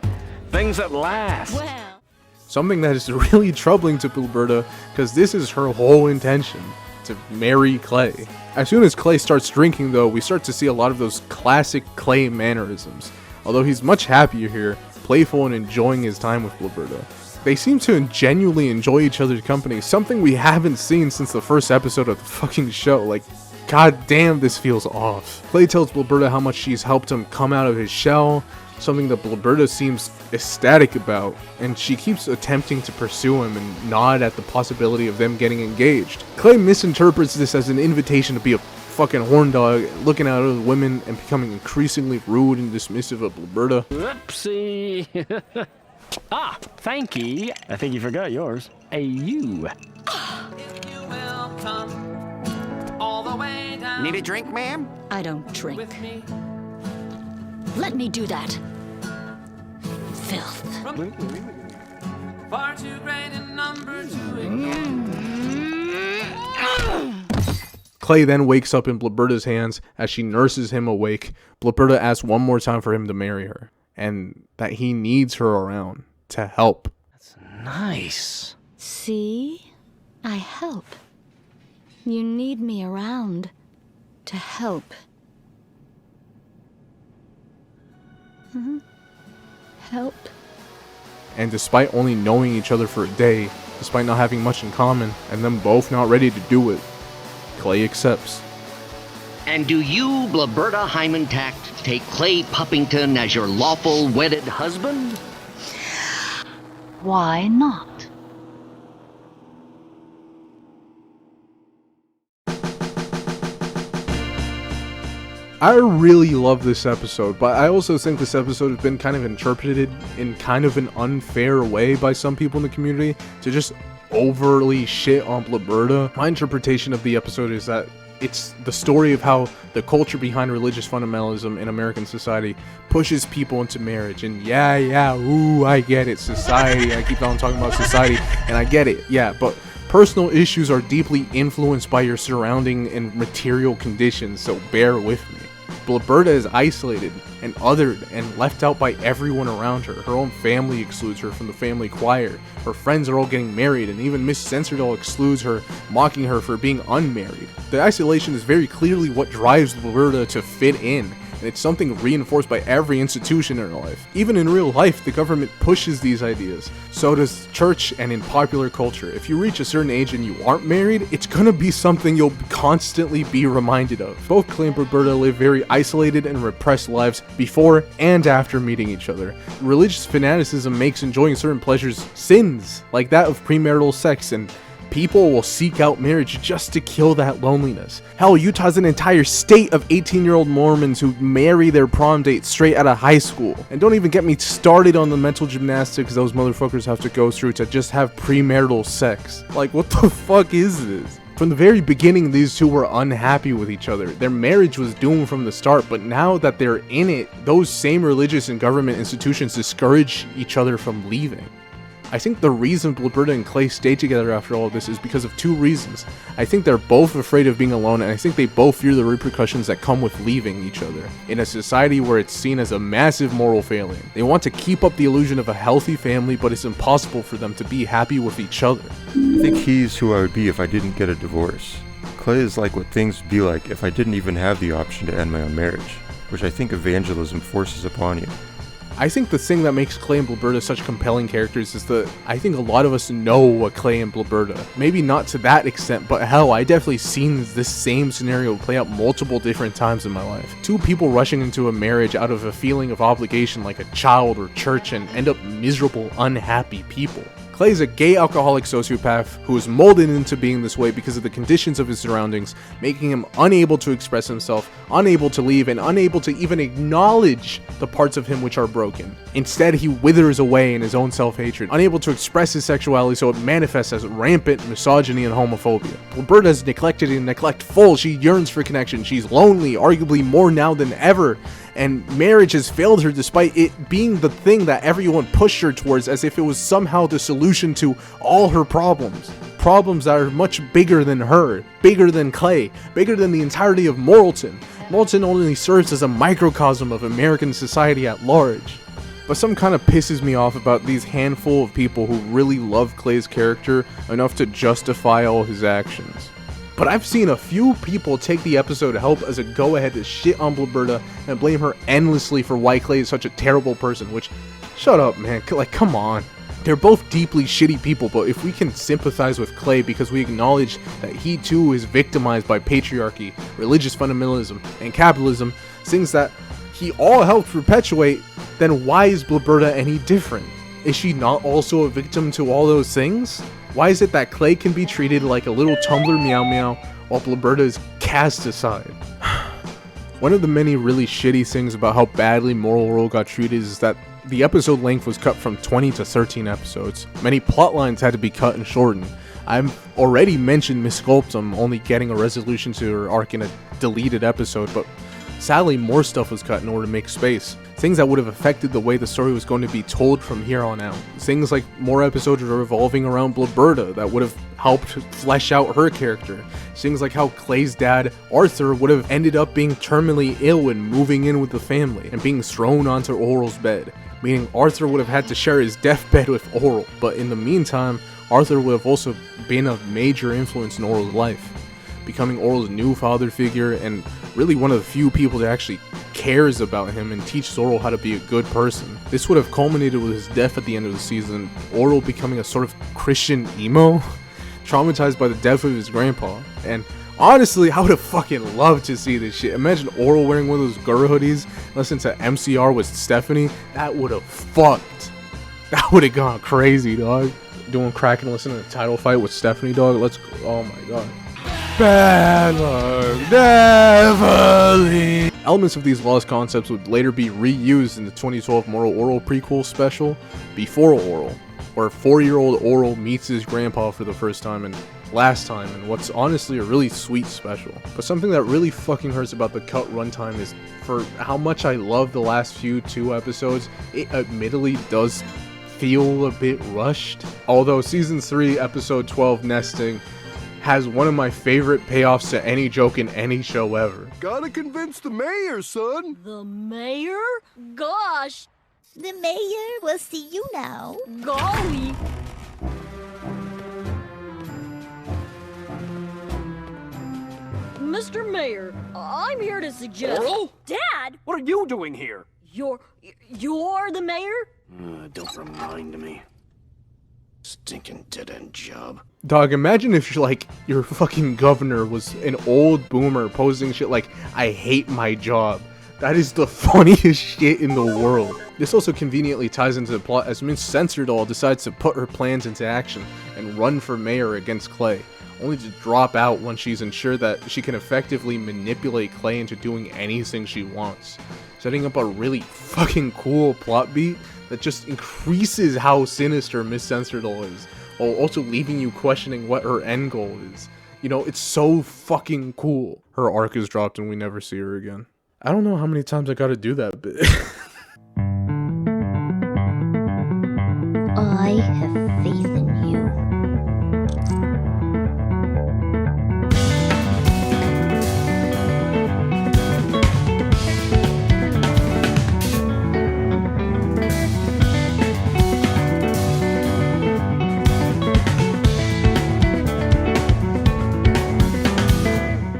things that last. Well. Something that is really troubling to Blurberta, because this is her whole intention, to marry Clay. As soon as Clay starts drinking, though, we start to see a lot of those classic Clay mannerisms. Although he's much happier here, playful and enjoying his time with Blurberta. They seem to genuinely enjoy each other's company, something we haven't seen since the first episode of the fucking show. Like, god damn, this feels off. Clay tells Blibberta how much she's helped him come out of his shell, something that Blibberta seems ecstatic about, and she keeps attempting to pursue him and nod at the possibility of them getting engaged. Clay misinterprets this as an invitation to be a fucking horn dog, looking at other women and becoming increasingly rude and dismissive of Blibberta. Whoopsie. Ah, thank you. I think you forgot yours. You. Need a drink, ma'am? I don't drink. Let me do that. Filth. Far too great a number to ignore. Clay then wakes up in Blibberta's hands as she nurses him awake. Blibberta asks one more time for him to marry her, and that he needs her around to help. That's nice. See? I help. You need me around to help. Help. And despite only knowing each other for a day, despite not having much in common, and them both not ready to do it, Clay accepts. And do you, Blibberta Hyman-Tact, take Clay Puppington as your lawful wedded husband? Why not? I really love this episode, but I also think this episode has been kind of interpreted in kind of an unfair way by some people in the community to just overly shit on Blibberta. My interpretation of the episode is that it's the story of how the culture behind religious fundamentalism in American society pushes people into marriage. And ooh, I get it, society. I keep on talking about society, and I get it, yeah, but personal issues are deeply influenced by your surrounding and material conditions, so bear with me. Blibberta is isolated and othered and left out by everyone around her. Her own family excludes her from the family choir. Her friends are all getting married, and even Miss Censordoll excludes her, mocking her for being unmarried. The isolation is very clearly what drives Blibberta to fit in, and it's something reinforced by every institution in her life. Even in real life, the government pushes these ideas. So does church and in popular culture. If you reach a certain age and you aren't married, it's gonna be something you'll constantly be reminded of. Both Clay and Blibberta live very isolated and repressed lives before and after meeting each other. Religious fanaticism makes enjoying certain pleasures sins, like that of premarital sex, and people will seek out marriage just to kill that loneliness. Hell, Utah's an entire state of 18-year-old Mormons who marry their prom date straight out of high school. And don't even get me started on the mental gymnastics those motherfuckers have to go through to just have premarital sex. Like, what the fuck is this? From the very beginning, these two were unhappy with each other. Their marriage was doomed from the start, but now that they're in it, those same religious and government institutions discourage each other from leaving. I think the reason Blibberta and Clay stay together after all of this is because of two reasons. I think they're both afraid of being alone, and I think they both fear the repercussions that come with leaving each other. In a society where it's seen as a massive moral failing, they want to keep up the illusion of a healthy family, but it's impossible for them to be happy with each other. I think he's who I would be if I didn't get a divorce. Clay is like what things would be like if I didn't even have the option to end my own marriage, which I think evangelism forces upon you. I think the thing that makes Clay and Blibberta such compelling characters is that I think a lot of us know what Clay and Blibberta. Maybe not to that extent, but hell, I definitely seen this same scenario play out multiple different times in my life. Two people rushing into a marriage out of a feeling of obligation like a child or church and end up miserable, unhappy people. Clay is a gay alcoholic sociopath who is molded into being this way because of the conditions of his surroundings, making him unable to express himself, unable to leave, and unable to even acknowledge the parts of him which are broken. Instead, he withers away in his own self-hatred, unable to express his sexuality, so it manifests as rampant misogyny and homophobia. Blibberta is neglected and neglectful. She yearns for connection. She's lonely, arguably more now than ever. And marriage has failed her despite it being the thing that everyone pushed her towards as if it was somehow the solution to all her problems. Problems that are much bigger than her, bigger than Clay, bigger than the entirety of Morrilton. Morrilton only serves as a microcosm of American society at large. But something kind of pisses me off about these handful of people who really love Clay's character enough to justify all his actions. But I've seen a few people take the episode help as a go-ahead to shit on Blibberta and blame her endlessly for why Clay is such a terrible person, which, shut up man, like come on. They're both deeply shitty people, but if we can sympathize with Clay because we acknowledge that he too is victimized by patriarchy, religious fundamentalism, and capitalism, things that he all helped perpetuate, then why is Blibberta any different? Is she not also a victim to all those things? Why is it that Clay can be treated like a little tumbler meow meow while Blibberta is cast aside? One of the many really shitty things about how badly Moral Orel got treated is that the episode length was cut from 20 to 13 episodes. Many plot lines had to be cut and shortened. I've already mentioned Miss Sculptum only getting a resolution to her arc in a deleted episode, but sadly more stuff was cut in order to make space. Things that would have affected the way the story was going to be told from here on out. Things like more episodes revolving around Blibberta that would have helped flesh out her character. Things like how Clay's dad, Arthur, would have ended up being terminally ill and moving in with the family and being thrown onto Orel's bed, meaning Arthur would have had to share his deathbed with Orel. But in the meantime, Arthur would have also been a major influence in Orel's life, becoming Orel's new father figure and really one of the few people that actually cares about him and teaches Orel how to be a good person. This would have culminated with his death at the end of the season, Orel becoming a sort of Christian emo, traumatized by the death of his grandpa. And honestly, I would have fucking loved to see this shit. Imagine Orel wearing one of those Gurr hoodies, listen to MCR with Stephanie. That would have fucked. That would have gone crazy, dog. Doing crack and listening to Title Fight with Stephanie, dog. Let's go. Oh my god. Bad luck, never leave. Elements of these lost concepts would later be reused in the 2012 Moral Orel prequel special, Before Orel, where 4-year-old Orel meets his grandpa for the first time and last time in what's honestly a really sweet special. But something that really fucking hurts about the cut runtime is, for how much I love the last few 2 episodes, it admittedly does feel a bit rushed. Although season 3 episode 12 Nesting has one of my favorite payoffs to any joke in any show ever. Gotta convince the mayor, son. The mayor? Gosh. The mayor will see you now. Golly. Mr. Mayor, I'm here to suggest... Orel? Dad! What are you doing here? You're the mayor? Don't remind me. Stinking dead-end job. Dog, imagine if your fucking governor was an old boomer posting shit like, I hate my job. That is the funniest shit in the world. This also conveniently ties into the plot as Miss Censordoll decides to put her plans into action and run for mayor against Clay, only to drop out when she's ensured that she can effectively manipulate Clay into doing anything she wants, setting up a really fucking cool plot beat that just increases how sinister Miss Censordoll is, while also leaving you questioning what her end goal is. You know, it's so fucking cool. Her arc is dropped and we never see her again. I don't know how many times I gotta do that bit. I have faith in you.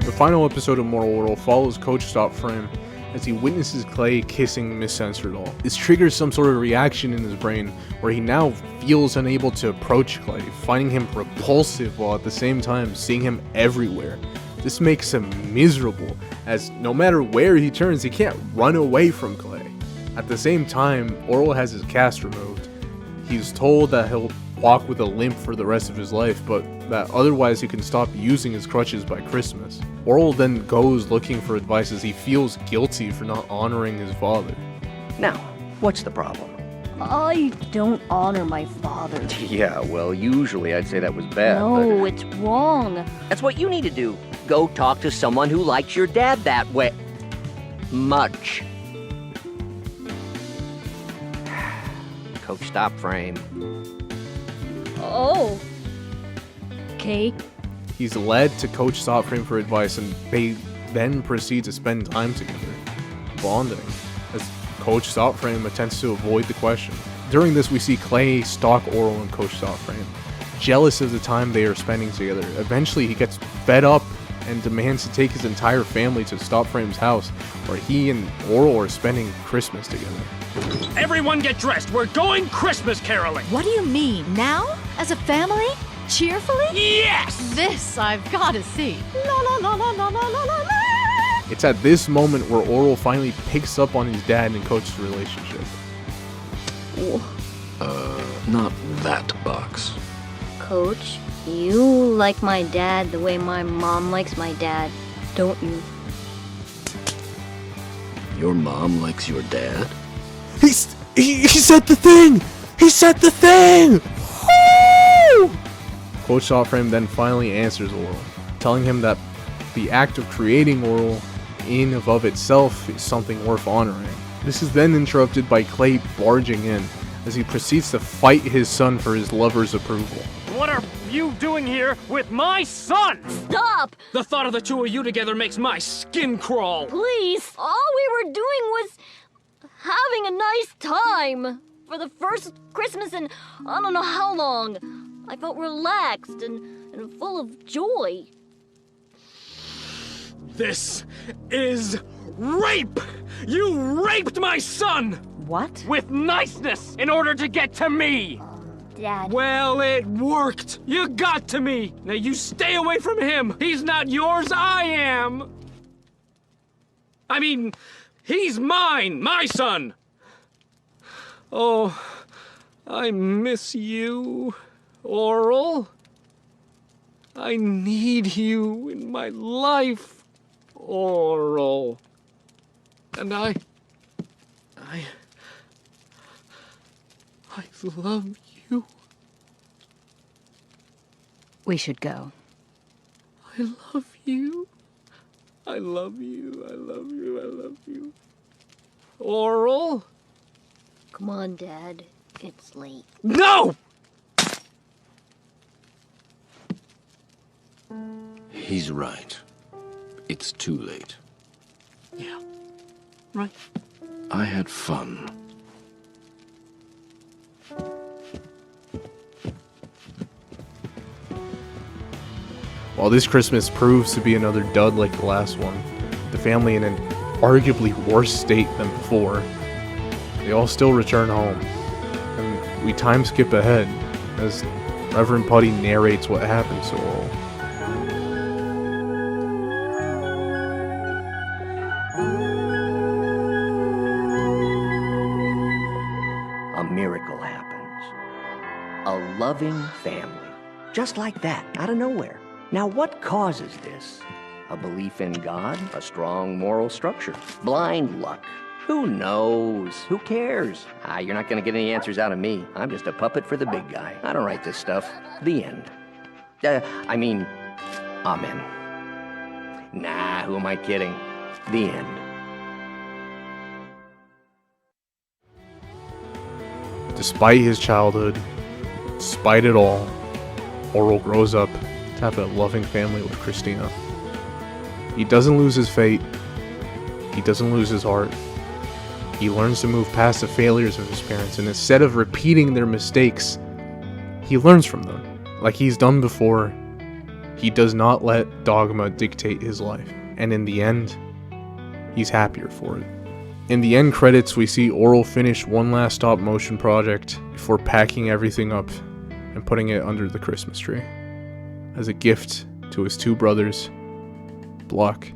The final episode of Moral Orel follows Coach Stopframe as he witnesses Clay kissing Miss Censordoll. This triggers some sort of reaction in his brain where he now feels unable to approach Clay, finding him repulsive while at the same time seeing him everywhere. This makes him miserable, as no matter where he turns, he can't run away from Clay. At the same time, Orel has his cast removed. He's told that he'll walk with a limp for the rest of his life, but that otherwise he can stop using his crutches by Christmas. Orel then goes looking for advice as he feels guilty for not honoring his father. Now, what's the problem? I don't honor my father. Yeah, well, usually I'd say that was bad. No, it's wrong. That's what you need to do. Go talk to someone who likes your dad that way. Much. Coach Stopframe. Oh. Okay. He's led to Coach Stopframe for advice, and they then proceed to spend time together, bonding, as Coach Stopframe attempts to avoid the question. During this, we see Clay stalk Orel and Coach Stopframe, jealous of the time they are spending together. Eventually, he gets fed up and demands to take his entire family to Stop Frame's house, where he and Orel are spending Christmas together. Everyone get dressed. We're going Christmas caroling. What do you mean? Now? As a family? Cheerfully? Yes! This I've got to see. La la la la la la la la. It's at this moment where Orel finally picks up on his dad and Coach's relationship. Not that box. Coach, you like my dad the way my mom likes my dad, don't you? Your mom likes your dad? He said the thing! He said the thing! Woo! Coach Stop Frame then finally answers Orel, telling him that the act of creating Orel in and of itself is something worth honoring. This is then interrupted by Clay barging in as he proceeds to fight his son for his lover's approval. What are you doing here with my son? Stop! The thought of the two of you together makes my skin crawl. Please! All we were doing was having a nice time. For the first Christmas in I don't know how long. I felt relaxed and full of joy. This is rape! You raped my son! What? With niceness in order to get to me! Dad. Well, it worked! You got to me! Now you stay away from him! He's not yours, I am! I mean, he's mine! My son! Oh, I miss you, Orel. I need you in my life, Orel. And I love you. We should go. I love you. I love you. I love you. I love you. Orel? Come on, Dad. It's late. No! He's right. It's too late. Yeah. Right. I had fun. While this Christmas proves to be another dud like the last one, the family in an arguably worse state than before, they all still return home. And we time skip ahead as Reverend Putty narrates what happens to Orel. A miracle happens. A loving family. Just like that, out of nowhere. Now what causes this? A belief in God? A strong moral structure? Blind luck? Who knows? Who cares? You're not gonna get any answers out of me. I'm just a puppet for the big guy. I don't write this stuff. The end. Amen. Nah, who am I kidding? The end. Despite his childhood, despite it all, Orel grows up to have a loving family with Christina. He doesn't lose his faith. He doesn't lose his heart. He learns to move past the failures of his parents, and instead of repeating their mistakes, he learns from them. Like he's done before, he does not let dogma dictate his life. And in the end, he's happier for it. In the end credits, we see Orel finish one last stop motion project before packing everything up and putting it under the Christmas tree as a gift to his two brothers, Block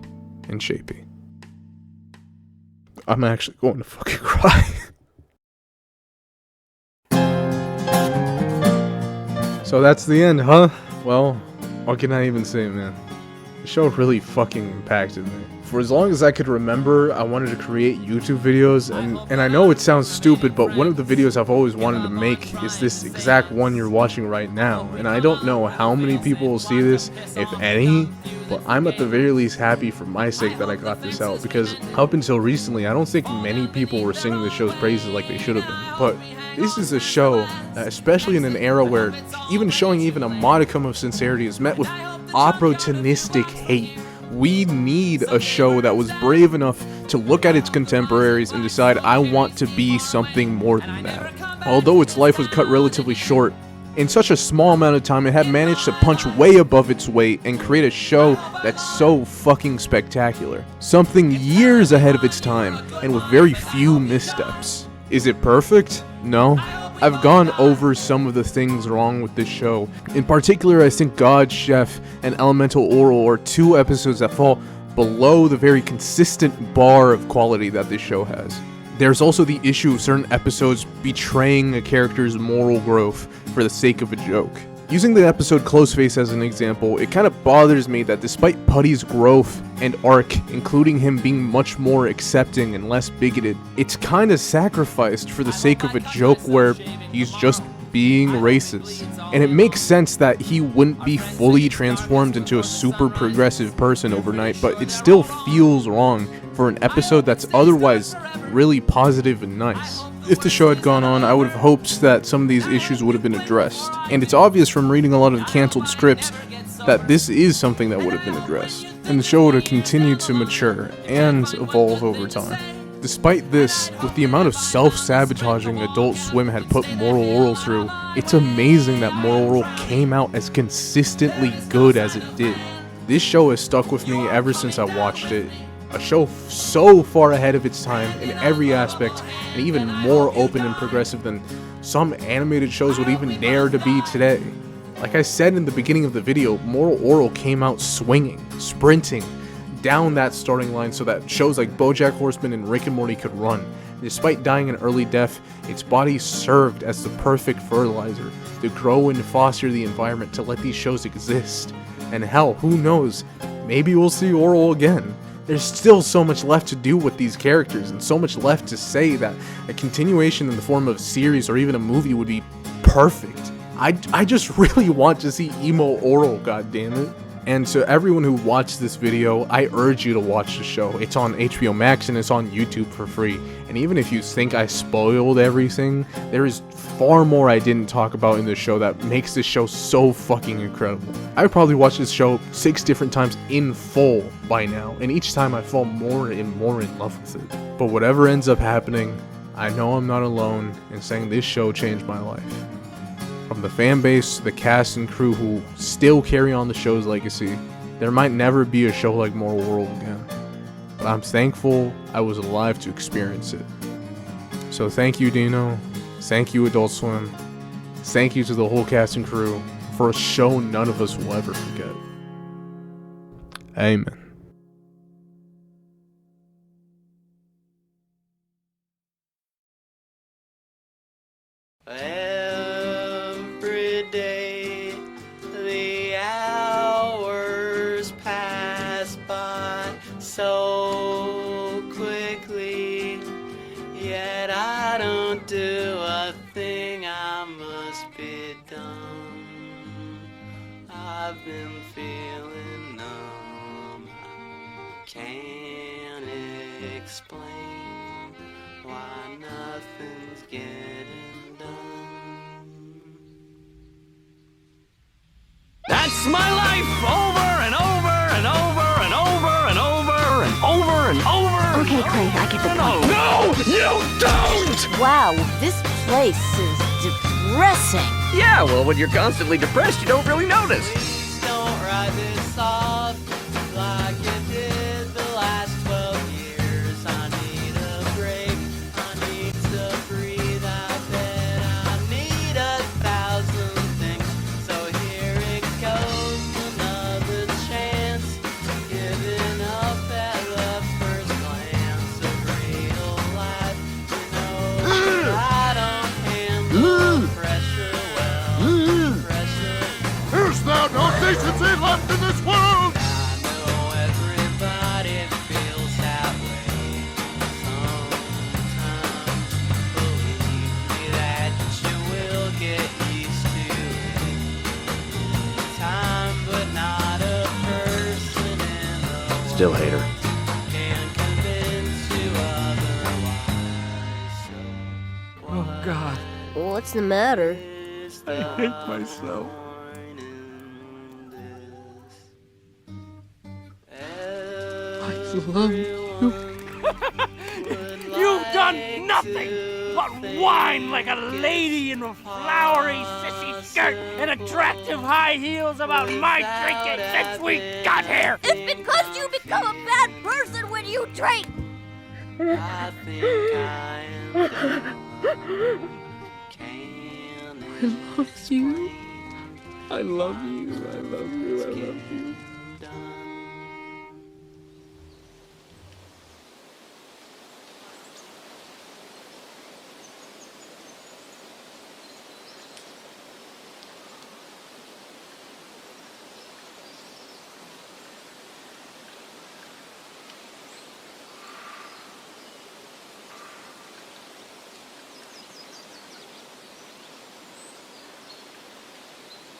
and Shapey. I'm actually going to fucking cry. So that's the end, huh? Well, what can I even say, man? The show really fucking impacted me. For as long as I could remember, I wanted to create YouTube videos, and I know it sounds stupid, but one of the videos I've always wanted to make is this exact one you're watching right now. And I don't know how many people will see this, if any, but I'm at the very least happy for my sake that I got this out, because up until recently, I don't think many people were singing the show's praises like they should have been. But this is a show that, especially in an era where even showing even a modicum of sincerity is met with opportunistic hate. We need a show that was brave enough to look at its contemporaries and decide, I want to be something more than that. Although its life was cut relatively short, In such a small amount of time, it had managed to punch way above its weight and create a show that's so fucking spectacular. Something years ahead of its time, and with very few missteps. Is it perfect? No. I've gone over some of the things wrong with this show. In particular, I think God, Chef, and Elemental Orel are two episodes that fall below the very consistent bar of quality that this show has. There's also the issue of certain episodes betraying a character's moral growth for the sake of a joke. Using the episode Closeface as an example, it kind of bothers me that despite Putty's growth and arc, including him being much more accepting and less bigoted, it's kind of sacrificed for the sake of a joke where he's just being racist. And it makes sense that he wouldn't be fully transformed into a super progressive person overnight, but it still feels wrong for an episode that's otherwise really positive and nice. If the show had gone on, I would have hoped that some of these issues would have been addressed. And it's obvious from reading a lot of the cancelled scripts that this is something that would have been addressed. And the show would have continued to mature and evolve over time. Despite this, with the amount of self-sabotaging Adult Swim had put Moral Orel through, it's amazing that Moral Orel came out as consistently good as it did. This show has stuck with me ever since I watched it. A show so far ahead of its time in every aspect, and even more open and progressive than some animated shows would even dare to be today. Like I said in the beginning of the video, Moral Orel came out swinging, sprinting down that starting line so that shows like Bojack Horseman and Rick and Morty could run. Despite dying an early death, its body served as the perfect fertilizer to grow and foster the environment to let these shows exist. And hell, who knows, maybe we'll see Orel again. There's still so much left to do with these characters, and so much left to say that a continuation in the form of a series or even a movie would be perfect. I just really want to see emo Orel, goddammit. And to everyone who watched this video, I urge you to watch the show. It's on HBO Max and it's on YouTube for free. And even if you think I spoiled everything, there is far more I didn't talk about in this show that makes this show so fucking incredible. I've probably watched this show 6 different times in full by now, and each time I fall more and more in love with it. But whatever ends up happening, I know I'm not alone in saying this show changed my life. From the fan base to the cast and crew who still carry on the show's legacy, there might never be a show like Moral Orel again. But I'm thankful I was alive to experience it. So thank you, Dino. Thank you, Adult Swim. Thank you to the whole cast and crew for a show none of us will ever forget. Amen. Every day the hours pass by so quickly, yet I don't do a thing I must be done. I've been feeling numb, I can't explain why nothing's getting done. That's my life over and over and over and over and over and over and over. Okay, Clay, I get the point. No, you don't! Wow, this place is depressing. Yeah, well, when you're constantly depressed, you don't really notice. Don't write this off like you did the last 12 years. I need a break, I need to breathe. I bet I need 1,000 things. So here it goes, another chance. Giving up at the first glance of real life. You know I don't handle pressure well. Pressure. There's now no decency left in this world! I know everybody feels that way sometimes. Believe me that you will get used to it. Time, but not a person in the world Still hate her. can convince you otherwise. Oh, God. What's the matter? I hate myself. I love you. You got done nothing but whine like a lady in a flowery sissy skirt and attractive high heels about my drinking since we got here. It's because you become a bad person when you drink. I think I I love you. I love you. I love you. I love you.